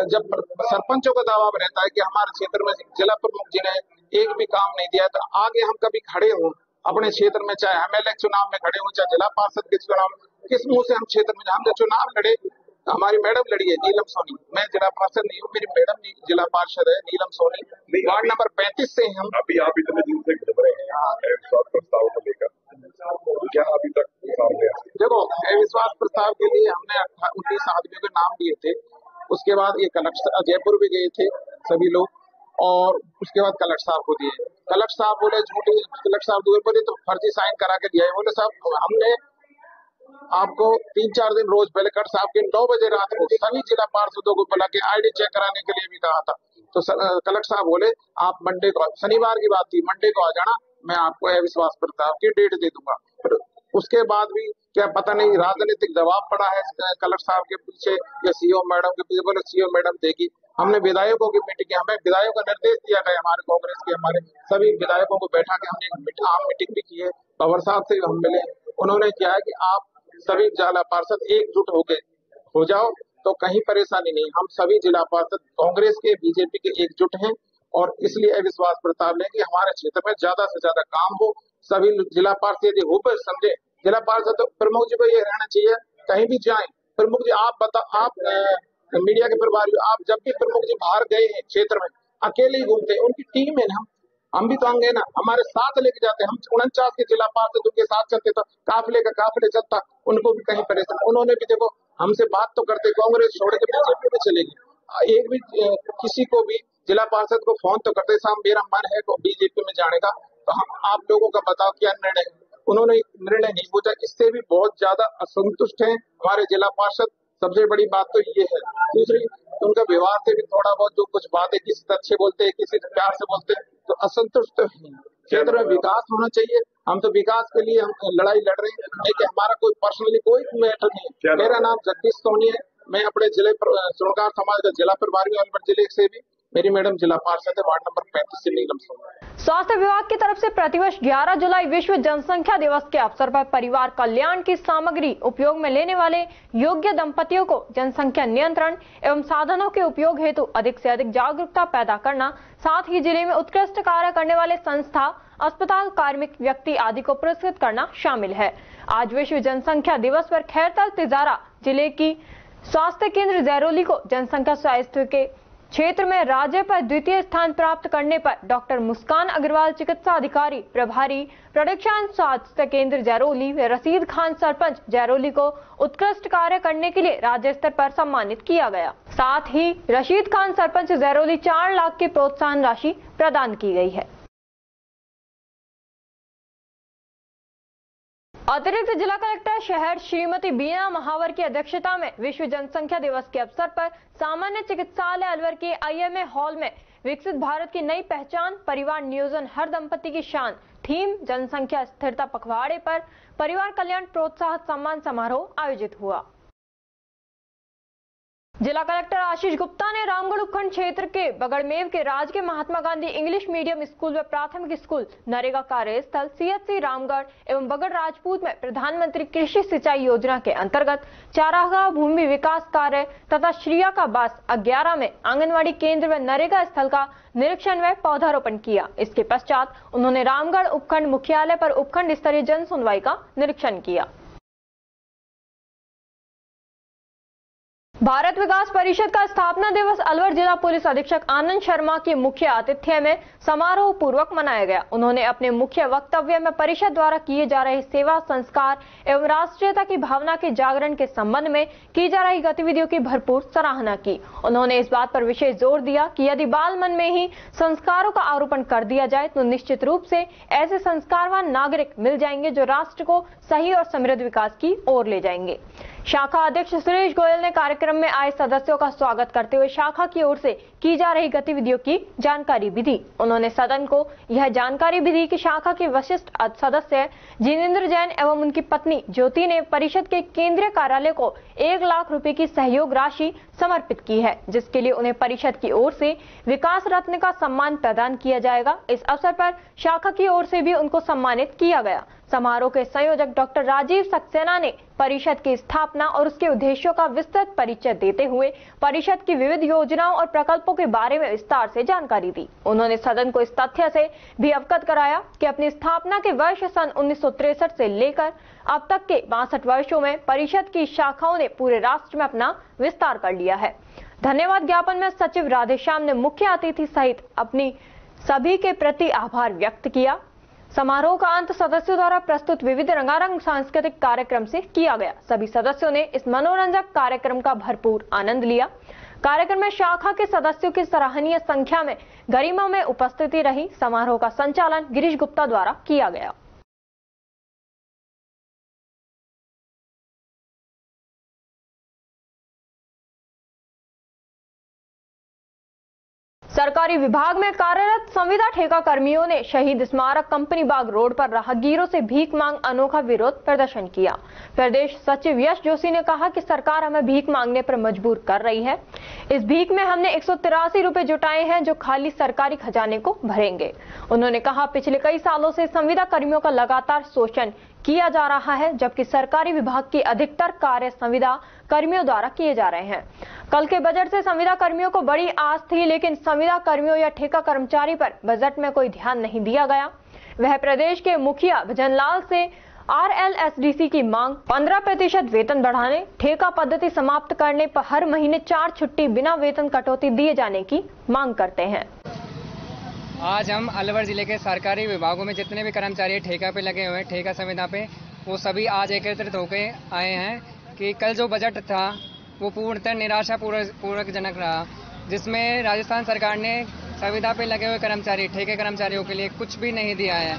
जब सरपंचों का दावा रहता है कि हमारे क्षेत्र में जिला प्रमुख जी ने एक भी काम नहीं दिया, तो आगे हम कभी खड़े हों अपने क्षेत्र में, चाहे एमएलए चुनाव में खड़े हों, चाहे जिला पार्षद के चुनाव में, किस मुंह से हम क्षेत्र में, हम जो चुनाव लड़े, हमारी मैडम लड़ी है नीलम सोनी, मैं जिला पार्षद नहीं हूँ, मेरी मैडम जिला पार्षद है नीलम सोनी, वार्ड नंबर 35 से हम। अभी आप इतने दिन से घूम रहे हैं अविश्वास प्रस्ताव को लेकर, क्या अभी तक सामने आया? देखो, अविश्वास प्रस्ताव के लिए हमने 19 आदमियों के नाम दिए थे। उसके बाद ये कलेक्टर जयपुर भी गए थे सभी लोग, और उसके बाद कलेक्टर साहब को दिए। कलेक्टर साहब बोले झूठी, कलेक्टर साहब दूर बोले तो फर्जी साइन करा के दिया है। बोले साहब हमने आपको 3-4 दिन रोज पहले कलेक्टर साहब के 9 बजे रात को सभी जिला पार्षदों को बुला के आईडी चेक कराने के लिए भी कहा था। तो कलेक्टर साहब बोले आप मंडे को, शनिवार की बात थी, मंडे को आ जाना, मैं आपको अविश्वास प्रस्ताव की डेट दे दूंगा। फिर उसके बाद भी क्या पता नहीं राजनीतिक दबाव पड़ा है कलेक्टर साहब के पीछे या सीओ मैडम के पीछे, बोले सीओ मैडम देगी। हमने विधायकों की मीटिंग, हमें विधायकों का निर्देश दिया था, हमारे कांग्रेस के हमारे सभी विधायकों को बैठा के हमने एक आम मीटिंग भी की है। पवार साहब से हम मिले, उन्होंने क्या है कि आप सभी जिला पार्षद एकजुट हो जाओ तो कहीं परेशानी नहीं। हम सभी जिला पार्षद कांग्रेस के बीजेपी के एकजुट हैं और इसलिए अविश्वास प्रस्ताव लें कि हमारे क्षेत्र में ज्यादा से ज्यादा काम हो। सभी जिला पार्षद यदि हो समझे, जिला पार्षद प्रमुख जी को ये रहना चाहिए, कहीं भी जाए प्रमुख जी आप बताओ, आप मीडिया के प्रभारी, आप जब भी प्रमुख जी बाहर गए हैं क्षेत्र में अकेले ही घूमते हैं, उनकी टीम है ना, हम भी तो आएंगे ना, हमारे साथ लेके जाते हैं। हम 49 के जिला पार्षद उनके साथ चलते तो काफिले चलता, उनको भी कहीं परेशान। उन्होंने भी देखो हमसे बात तो करते, कांग्रेस छोड़ के बीजेपी में चलेगी। एक भी किसी को भी जिला पार्षद को फोन तो करते, साहब मेरा मन है बीजेपी में जाने का, तो हम आप लोगों का बताओ क्या निर्णय। उन्होंने निर्णय नहीं पूछा, इससे भी बहुत ज्यादा असंतुष्ट हैं हमारे जिला पार्षद। सबसे बड़ी बात तो ये है। दूसरी, उनका व्यवहार से भी थोड़ा बहुत जो कुछ बातें किसी से अच्छे बोलते हैं, किसी से प्यार से बोलते हैं, तो असंतुष्ट है। क्षेत्र में विकास होना चाहिए, हम तो विकास के लिए हम लड़ाई लड़ रहे हैं, लेकिन हमारा कोई पर्सनली कोई मैटर नहीं है। मेरा नाम जगदीश सोनी है, मैं अपने जिले सुणकार समाज का जिला प्रभारी अलवर जिले से भी, मेरी मैडम जिला पार्षद है वार्ड नंबर 35 से नीलम सोनी। स्वास्थ्य विभाग की तरफ से प्रतिवर्ष 11 जुलाई विश्व जनसंख्या दिवस के अवसर पर परिवार कल्याण की सामग्री उपयोग में लेने वाले योग्य दंपतियों को जनसंख्या नियंत्रण एवं साधनों के उपयोग हेतु अधिक से अधिक जागरूकता पैदा करना, साथ ही जिले में उत्कृष्ट कार्य करने वाले संस्था, अस्पताल, कार्मिक व्यक्ति आदि को पुरस्कृत करना शामिल है। आज विश्व जनसंख्या दिवस पर खैरतल तिजारा जिले की स्वास्थ्य केंद्र जैरोली को जनसंख्या स्वास्थ्य के क्षेत्र में राज्य पर द्वितीय स्थान प्राप्त करने पर डॉक्टर मुस्कान अग्रवाल चिकित्सा अधिकारी प्रभारी प्रोडक्शन स्वास्थ्य केंद्र जैरोली व रशीद खान सरपंच जैरोली को उत्कृष्ट कार्य करने के लिए राज्य स्तर पर सम्मानित किया गया। साथ ही रशीद खान सरपंच जैरोली 4 लाख की प्रोत्साहन राशि प्रदान की गई है। अतिरिक्त जिला कलेक्टर शहर श्रीमती बीना महावर की अध्यक्षता में विश्व जनसंख्या दिवस के अवसर पर सामान्य चिकित्सालय अलवर के IMA हॉल में विकसित भारत की नई पहचान, परिवार नियोजन हर दंपति की शान थीम जनसंख्या स्थिरता पखवाड़े पर परिवार कल्याण प्रोत्साहन सम्मान समारोह आयोजित हुआ। जिला कलेक्टर आशीष गुप्ता ने रामगढ़ उपखंड क्षेत्र के बगड़मेव के राजकीय Mahatma Gandhi English medium school व प्राथमिक स्कूल, नरेगा कार्यस्थल CHC रामगढ़ एवं बगड़ राजपूत में प्रधानमंत्री कृषि सिंचाई योजना के अंतर्गत चारागाह भूमि विकास कार्य तथा श्रिया का बास 11 में आंगनवाड़ी केंद्र व नरेगा स्थल का निरीक्षण व पौधारोपण किया। इसके पश्चात उन्होंने रामगढ़ उपखंड मुख्यालय पर उपखंड स्तरीय जन सुनवाई का निरीक्षण किया। भारत विकास परिषद का स्थापना दिवस अलवर जिला पुलिस अधीक्षक आनंद शर्मा के मुख्य आतिथ्य में समारोह पूर्वक मनाया गया। उन्होंने अपने मुख्य वक्तव्य में परिषद द्वारा किए जा रहे सेवा, संस्कार एवं राष्ट्रीयता की भावना के जागरण के संबंध में की जा रही गतिविधियों की भरपूर सराहना की। उन्होंने इस बात पर विशेष जोर दिया कि यदि बाल मन में ही संस्कारों का आरोपण कर दिया जाए तो निश्चित रूप से ऐसे संस्कारवान नागरिक मिल जाएंगे जो राष्ट्र को सही और समृद्ध विकास की ओर ले जाएंगे। शाखा अध्यक्ष सुरेश गोयल ने कार्यक्रम में आए सदस्यों का स्वागत करते हुए शाखा की ओर से की जा रही गतिविधियों की जानकारी भी दी। उन्होंने सदन को यह जानकारी भी दी कि शाखा के वरिष्ठ सदस्य जिनेंद्र जैन एवं उनकी पत्नी ज्योति ने परिषद के केंद्रीय कार्यालय को 1 लाख रुपए की सहयोग राशि समर्पित की है, जिसके लिए उन्हें परिषद की ओर से विकास रत्न का सम्मान प्रदान किया जाएगा। इस अवसर पर शाखा की ओर से भी उनको सम्मानित किया गया। समारोह के संयोजक डॉक्टर राजीव सक्सेना ने परिषद की स्थापना और उसके उद्देश्यों का विस्तृत परिचय देते हुए परिषद की विविध योजनाओं और प्रकल्पों के बारे में विस्तार से जानकारी दी। उन्होंने सदन को इस तथ्य से भी अवगत कराया कि अपनी स्थापना के वर्ष सन 1963 से लेकर अब तक के 62 वर्षों में परिषद की शाखाओं ने पूरे राष्ट्र में अपना विस्तार कर लिया है। धन्यवाद ज्ञापन में सचिव राधेश्याम ने मुख्य अतिथि सहित अपनी सभी के प्रति आभार व्यक्त किया। समारोह का अंत सदस्यों द्वारा प्रस्तुत विविध रंगारंग सांस्कृतिक कार्यक्रम से किया गया। सभी सदस्यों ने इस मनोरंजक कार्यक्रम का भरपूर आनंद लिया। कार्यक्रम में शाखा के सदस्यों की सराहनीय संख्या में गरिमा में उपस्थिति रही। समारोह का संचालन गिरीश गुप्ता द्वारा किया गया। सरकारी विभाग में कार्यरत संविदा ठेका कर्मियों ने शहीद स्मारक कंपनी बाग रोड पर राहगीरों से भीख मांग अनोखा विरोध प्रदर्शन किया। प्रदेश सचिव यश जोशी ने कहा कि सरकार हमें भीख मांगने पर मजबूर कर रही है। इस भीख में हमने 183 रुपए जुटाए हैं जो खाली सरकारी खजाने को भरेंगे। उन्होंने कहा पिछले कई सालों से संविदा कर्मियों का लगातार शोषण किया जा रहा है, जबकि सरकारी विभाग की अधिकतर कार्य संविदा कर्मियों द्वारा किए जा रहे हैं। कल के बजट से संविदा कर्मियों को बड़ी आस थी, लेकिन संविदा कर्मियों या ठेका कर्मचारी पर बजट में कोई ध्यान नहीं दिया गया। वह प्रदेश के मुखिया भजनलाल से RLSDC की मांग 15% वेतन बढ़ाने, ठेका पद्धति समाप्त करने पर हर महीने 4 छुट्टी बिना वेतन कटौती दिए जाने की मांग करते हैं। आज हम अलवर जिले के सरकारी विभागों में जितने भी कर्मचारी ठेका पे लगे हुए हैं, ठेका संविदा पे, वो सभी आज एकत्रित होकर आए हैं कि कल जो बजट था वो पूर्णतः निराशापूर्वक रहा, जिसमें राजस्थान सरकार ने संविदा पे लगे हुए कर्मचारी, ठेके कर्मचारियों के लिए कुछ भी नहीं दिया है।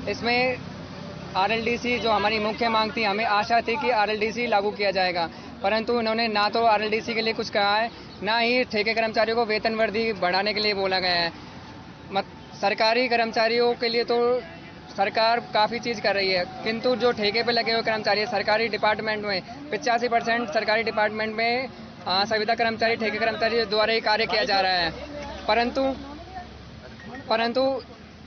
इसमें RLDC जो हमारी मुख्य मांग थी, हमें आशा थी कि RLDC लागू किया जाएगा, परंतु उन्होंने ना तो RLDC के लिए कुछ कहा है, ना ही ठेके कर्मचारियों को वेतन वृद्धि बढ़ाने के लिए बोला गया है। सरकारी कर्मचारियों के लिए तो सरकार काफ़ी चीज़ कर रही है, किंतु जो ठेके पे लगे हुए कर्मचारी सरकारी डिपार्टमेंट में 85% सरकारी डिपार्टमेंट में संविदा कर्मचारी, ठेके कर्मचारी द्वारा ही कार्य किया जा रहा है। परंतु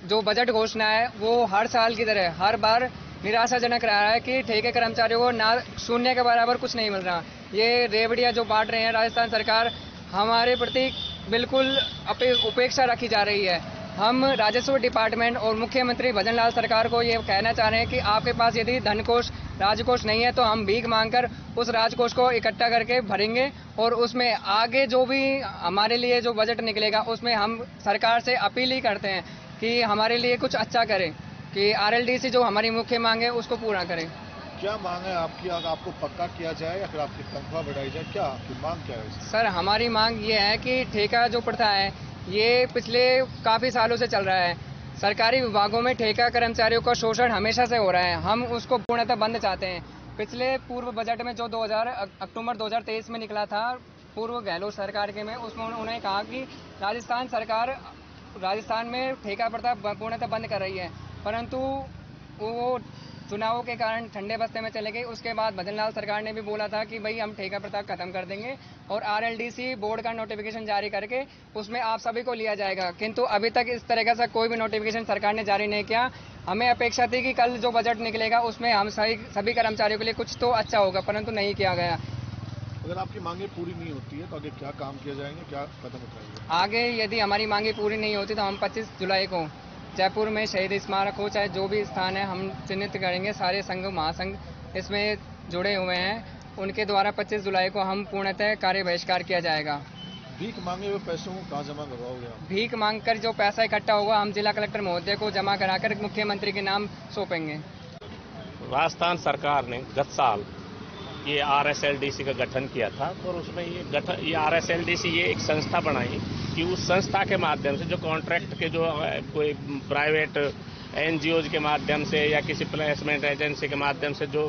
जो बजट घोषणा है वो हर साल की तरह हर बार निराशाजनक रहा है कि ठेके कर्मचारियों को ना शून्य के बराबर कुछ नहीं मिल रहा। ये रेवड़ियाँ जो बांट रहे हैं राजस्थान सरकार, हमारे प्रति बिल्कुल उपेक्षा रखी जा रही है। हम राजस्व डिपार्टमेंट और मुख्यमंत्री भजनलाल सरकार को ये कहना चाह रहे हैं कि आपके पास यदि धनकोष राजकोष नहीं है तो हम भीख मांगकर उस राजकोष को इकट्ठा करके भरेंगे और उसमें आगे जो भी हमारे लिए जो बजट निकलेगा उसमें हम सरकार से अपील ही करते हैं कि हमारे लिए कुछ अच्छा करें, कि RLDC जो हमारी मुख्य मांग है उसको पूरा करें। क्या मांग है आपकी? आपको पक्का किया जाए या फिर आपकी तनख्वाह बढ़ाई जाए? क्या आपकी मांग क्या है? सर, हमारी मांग ये है कि ठेका जो प्रथा है ये पिछले काफ़ी सालों से चल रहा है। सरकारी विभागों में ठेका कर्मचारियों का शोषण हमेशा से हो रहा है। हम उसको पूर्णतः बंद चाहते हैं। पिछले पूर्व बजट में जो अक्टूबर 2023 में निकला था पूर्व गहलोत सरकार के में, उसमें उन्होंने कहा कि राजस्थान सरकार राजस्थान में ठेका प्रथा पूर्णतः बंद कर रही है, परंतु वो चुनावों के कारण ठंडे बस्ते में चले गए। उसके बाद भजनलाल सरकार ने भी बोला था कि भाई हम ठेका प्रथा खत्म कर देंगे और RLDC बोर्ड का नोटिफिकेशन जारी करके उसमें आप सभी को लिया जाएगा, किंतु अभी तक इस तरह का कोई भी नोटिफिकेशन सरकार ने जारी नहीं किया। हमें अपेक्षा थी कि कल जो बजट निकलेगा उसमें हम सभी कर्मचारियों के लिए कुछ तो अच्छा होगा, परंतु नहीं किया गया। अगर आपकी मांगे पूरी नहीं होती है तो आगे क्या काम किया जाएंगे, क्या कदम उठाएंगे? आगे यदि हमारी मांगे पूरी नहीं होती तो हम 25 जुलाई को जयपुर में शहीद स्मारक हो, चाहे जो भी स्थान है, हम चिन्हित करेंगे। सारे संघ महासंघ इसमें जुड़े हुए हैं, उनके द्वारा 25 जुलाई को हम पूर्णतः कार्य बहिष्कार किया जाएगा। भीख मांगे हुए पैसों को कहाँ जमा करवाओगे आप? भीख मांगकर जो पैसा इकट्ठा होगा हम जिला कलेक्टर महोदय को जमा कराकर मुख्यमंत्री के नाम सौंपेंगे। राजस्थान सरकार ने गत साल ये RSLDC का गठन किया था और उसमें ये RSLDC ये एक संस्था बनाई कि उस संस्था के माध्यम से जो कॉन्ट्रैक्ट के जो कोई प्राइवेट NGOs के माध्यम से या किसी प्लेसमेंट एजेंसी के माध्यम से जो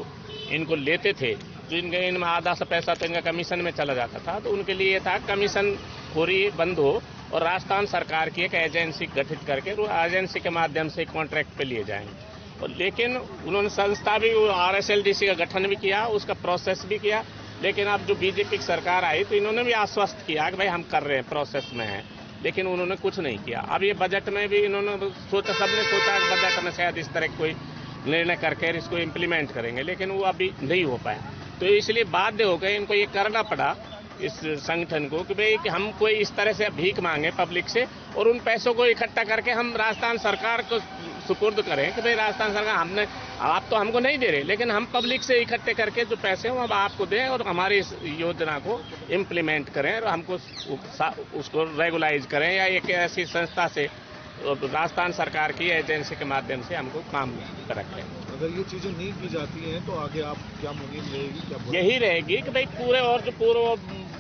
इनको लेते थे, तो इनमें आधा सा पैसा तो इनका कमीशन में चला जाता था, तो उनके लिए ये था कमीशन खोरी बंद हो और राजस्थान सरकार की एक एजेंसी गठित करके एजेंसी के माध्यम से कॉन्ट्रैक्ट पे लिए जाएंगे। और लेकिन उन्होंने संस्था भी RSLDC का गठन भी किया, उसका प्रोसेस भी किया। लेकिन अब जो बीजेपी की सरकार आई तो इन्होंने भी आश्वस्त किया कि भाई हम कर रहे हैं, प्रोसेस में है, लेकिन उन्होंने कुछ नहीं किया। अब ये बजट में भी इन्होंने सोचा, सबने सोचा कि बजट में शायद इस तरह कोई निर्णय करके इसको इम्प्लीमेंट करेंगे, लेकिन वो अभी नहीं हो पाया। तो इसलिए बाध्य हो गए इनको ये करना पड़ा इस संगठन को कि भाई कि हम कोई इस तरह से भीख मांगे पब्लिक से और उन पैसों को इकट्ठा करके हम राजस्थान सरकार को सुपुर्द करें कि भाई राजस्थान सरकार हमने, आप तो हमको नहीं दे रहे, लेकिन हम पब्लिक से इकट्ठे करके जो पैसे हैं वो हम आपको दें और हमारी इस योजना को इम्प्लीमेंट करें और हमको उसको रेगुलाइज करें या एक ऐसी संस्था से राजस्थान सरकार की एजेंसी के माध्यम से हमको काम पर रखें। अगर ये चीजें नहीं की जाती हैं तो आगे आप क्या मुहिम रहेगी? क्या यही रहेगी कि भाई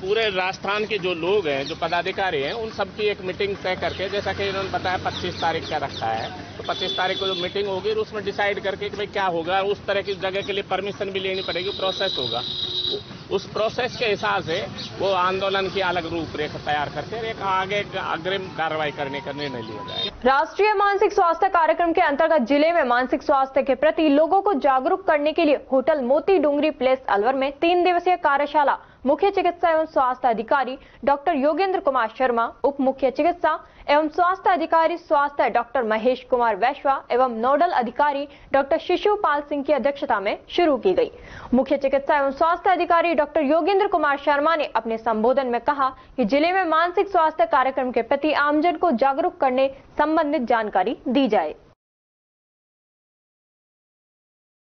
पूरे राजस्थान के जो लोग हैं, जो पदाधिकारी हैं, उन सबकी एक मीटिंग तय करके, जैसा कि इन्होंने बताया 25 तारीख का रखा है, तो 25 तारीख को जो मीटिंग होगी उसमें डिसाइड करके कि भाई क्या होगा, उस तरह की जगह के लिए परमिशन भी लेनी पड़ेगी, प्रोसेस होगा। उस प्रोसेस के हिसाब से वो आंदोलन की अलग रूपरेखा तैयार करके एक आगे अग्रिम कार्रवाई करने का निर्णय लिया जाए। राष्ट्रीय मानसिक स्वास्थ्य कार्यक्रम के अंतर्गत जिले में मानसिक स्वास्थ्य के प्रति लोगों को जागरूक करने के लिए होटल मोती डूंगरी प्लेस अलवर में 3 दिवसीय कार्यशाला मुख्य चिकित्सा एवं स्वास्थ्य अधिकारी डॉक्टर योगेंद्र कुमार शर्मा, उप मुख्य चिकित्सा एवं स्वास्थ्य अधिकारी स्वास्थ्य डॉक्टर महेश कुमार वैश्वा एवं नोडल अधिकारी डॉक्टर शिशुपाल सिंह की अध्यक्षता में शुरू की गई। मुख्य चिकित्सा एवं स्वास्थ्य अधिकारी डॉक्टर योगेंद्र कुमार शर्मा ने अपने संबोधन में कहा कि जिले में मानसिक स्वास्थ्य कार्यक्रम के प्रति आमजन को जागरूक करने संबंधित जानकारी दी जाए।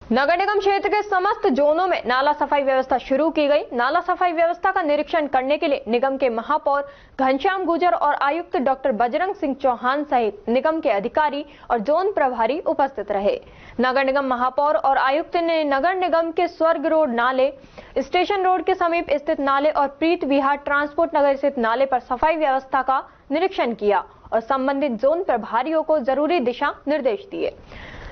नगर निगम क्षेत्र के समस्त जोनों में नाला सफाई व्यवस्था शुरू की गई। नाला सफाई व्यवस्था का निरीक्षण करने के लिए निगम के महापौर घनश्याम गुर्जर और आयुक्त डॉक्टर बजरंग सिंह चौहान सहित निगम के अधिकारी और जोन प्रभारी उपस्थित रहे। नगर निगम महापौर और आयुक्त ने नगर निगम के स्वर्ग रोड नाले, स्टेशन रोड के समीप स्थित नाले और प्रीत विहार ट्रांसपोर्ट नगर स्थित नाले पर सफाई व्यवस्था का निरीक्षण किया और संबंधित जोन प्रभारियों को जरूरी दिशा निर्देश दिए।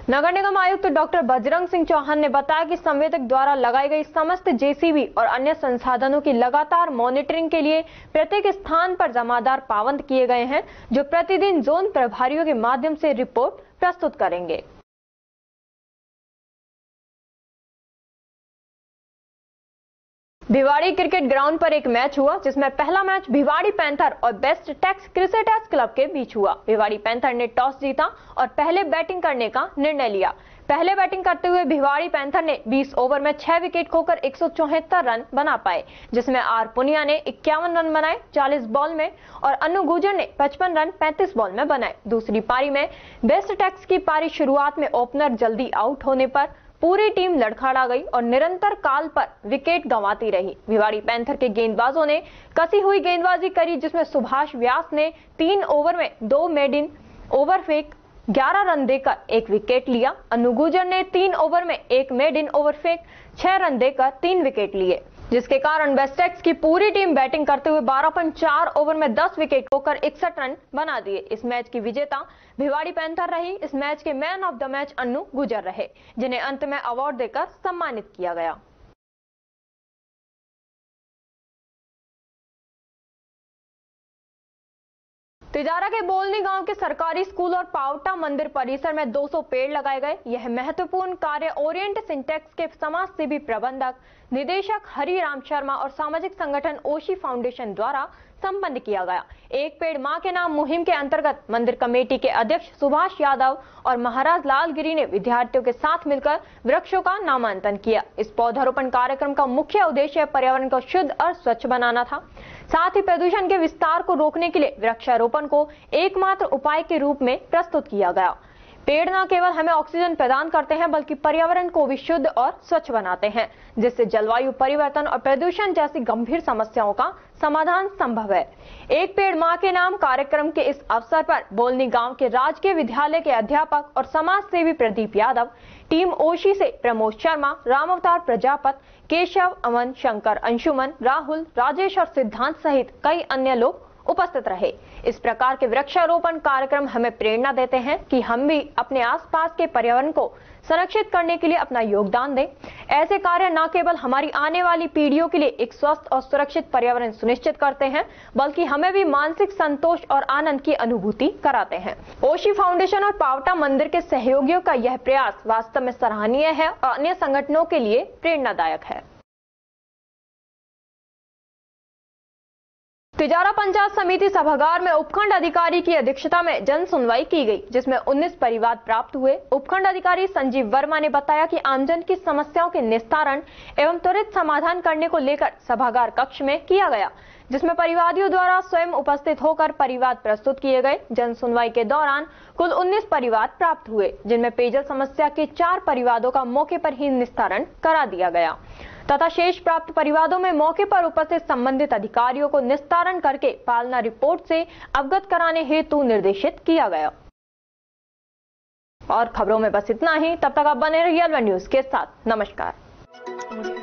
नगर निगम आयुक्त डॉक्टर बजरंग सिंह चौहान ने बताया कि संवेदक द्वारा लगाई गई समस्त जेसीबी और अन्य संसाधनों की लगातार मॉनिटरिंग के लिए प्रत्येक स्थान पर जमादार पाबंद किए गए हैं, जो प्रतिदिन जोन प्रभारियों के माध्यम से रिपोर्ट प्रस्तुत करेंगे। भिवाड़ी क्रिकेट ग्राउंड पर एक मैच हुआ, जिसमें पहला मैच भिवाड़ी पैंथर और बेस्ट टेक्स क्रिकेटर्स क्लब के बीच हुआ। भिवाड़ी पैंथर ने टॉस जीता और पहले बैटिंग करने का निर्णय लिया। पहले बैटिंग करते हुए भिवाड़ी पैंथर ने 20 ओवर में 6 विकेट खोकर 174 रन बना पाए, जिसमें आर पुनिया ने 51 रन बनाए 40 बॉल में और अनु गुर्जर ने 55 रन 35 बॉल में बनाए। दूसरी पारी में बेस्ट टेक्स की पारी शुरुआत में ओपनर जल्दी आउट होने पर पूरी टीम लड़खड़ा गई और निरंतर काल पर विकेट गंवाती रही। भिवाड़ी पैंथर के गेंदबाजों ने कसी हुई गेंदबाजी करी, जिसमें सुभाष व्यास ने 3 ओवर में 2 मेडिन ओवर फेंक 11 रन देकर 1 विकेट लिया। अनु गुर्जर ने 3 ओवर में 1 मेडिन ओवर फेंक 6 रन देकर 3 विकेट लिए, जिसके कारण बेस्टेक्स की पूरी टीम बैटिंग करते हुए 12.4 ओवर में 10 विकेट खोकर 61 रन बना दिए। इस मैच की विजेता भिवाड़ी पैंथर रही। इस मैच के मैन ऑफ द मैच अनु गुर्जर रहे, जिन्हें अंत में अवार्ड देकर सम्मानित किया गया। तिजारा के बोलनी गांव के सरकारी स्कूल और पावटा मंदिर परिसर में 200 पेड़ लगाए गए। यह महत्वपूर्ण कार्य ओरिएंट सिंटेक्स के समाज सेवी प्रबंधक निदेशक हरि राम शर्मा और सामाजिक संगठन ओशी फाउंडेशन द्वारा संपन्न किया गया। एक पेड़ मां के नाम मुहिम के अंतर्गत मंदिर कमेटी के अध्यक्ष सुभाष यादव और महाराज लालगिरी ने विद्यार्थियों के साथ मिलकर वृक्षों का नामांकन किया। इस पौधारोपण कार्यक्रम का मुख्य उद्देश्य पर्यावरण को शुद्ध और स्वच्छ बनाना था। साथ ही प्रदूषण के विस्तार को रोकने के लिए वृक्षारोपण को एकमात्र उपाय के रूप में प्रस्तुत किया गया। पेड़ न केवल हमें ऑक्सीजन प्रदान करते हैं, बल्कि पर्यावरण को भी शुद्ध और स्वच्छ बनाते हैं, जिससे जलवायु परिवर्तन और प्रदूषण जैसी गंभीर समस्याओं का समाधान संभव है। एक पेड़ मां के नाम कार्यक्रम के इस अवसर पर बोलनी गांव के राजकीय विद्यालय के अध्यापक और समाज सेवी प्रदीप यादव, टीम ओशी से प्रमोद शर्मा, राम अवतार प्रजापत, केशव, अमन, शंकर, अंशुमन, राहुल, राजेश और सिद्धांत सहित कई अन्य लोग उपस्थित रहे। इस प्रकार के वृक्षारोपण कार्यक्रम हमें प्रेरणा देते हैं कि हम भी अपने आसपास के पर्यावरण को संरक्षित करने के लिए अपना योगदान दें। ऐसे कार्य न केवल हमारी आने वाली पीढ़ियों के लिए एक स्वस्थ और सुरक्षित पर्यावरण सुनिश्चित करते हैं, बल्कि हमें भी मानसिक संतोष और आनंद की अनुभूति कराते हैं। ओशी फाउंडेशन और पावटा मंदिर के सहयोगियों का यह प्रयास वास्तव में सराहनीय है और अन्य संगठनों के लिए प्रेरणादायक है। तिजारा पंचायत समिति सभागार में उपखंड अधिकारी की अध्यक्षता में जन सुनवाई की गई, जिसमें 19 परिवाद प्राप्त हुए। उपखंड अधिकारी संजीव वर्मा ने बताया कि आमजन की समस्याओं के निस्तारण एवं त्वरित समाधान करने को लेकर सभागार कक्ष में किया गया, जिसमें परिवादियों द्वारा स्वयं उपस्थित होकर परिवाद प्रस्तुत किए गए। जन सुनवाई के दौरान कुल 19 परिवाद प्राप्त हुए, जिनमें पेयजल समस्या के 4 परिवादों का मौके पर ही निस्तारण करा दिया गया तथा शेष प्राप्त परिवादों में मौके पर उपस्थित संबंधित अधिकारियों को निस्तारण करके पालना रिपोर्ट से अवगत कराने हेतु निर्देशित किया गया। और खबरों में बस इतना ही। तब तक आप बने रहिए अलवर न्यूज के साथ। नमस्कार।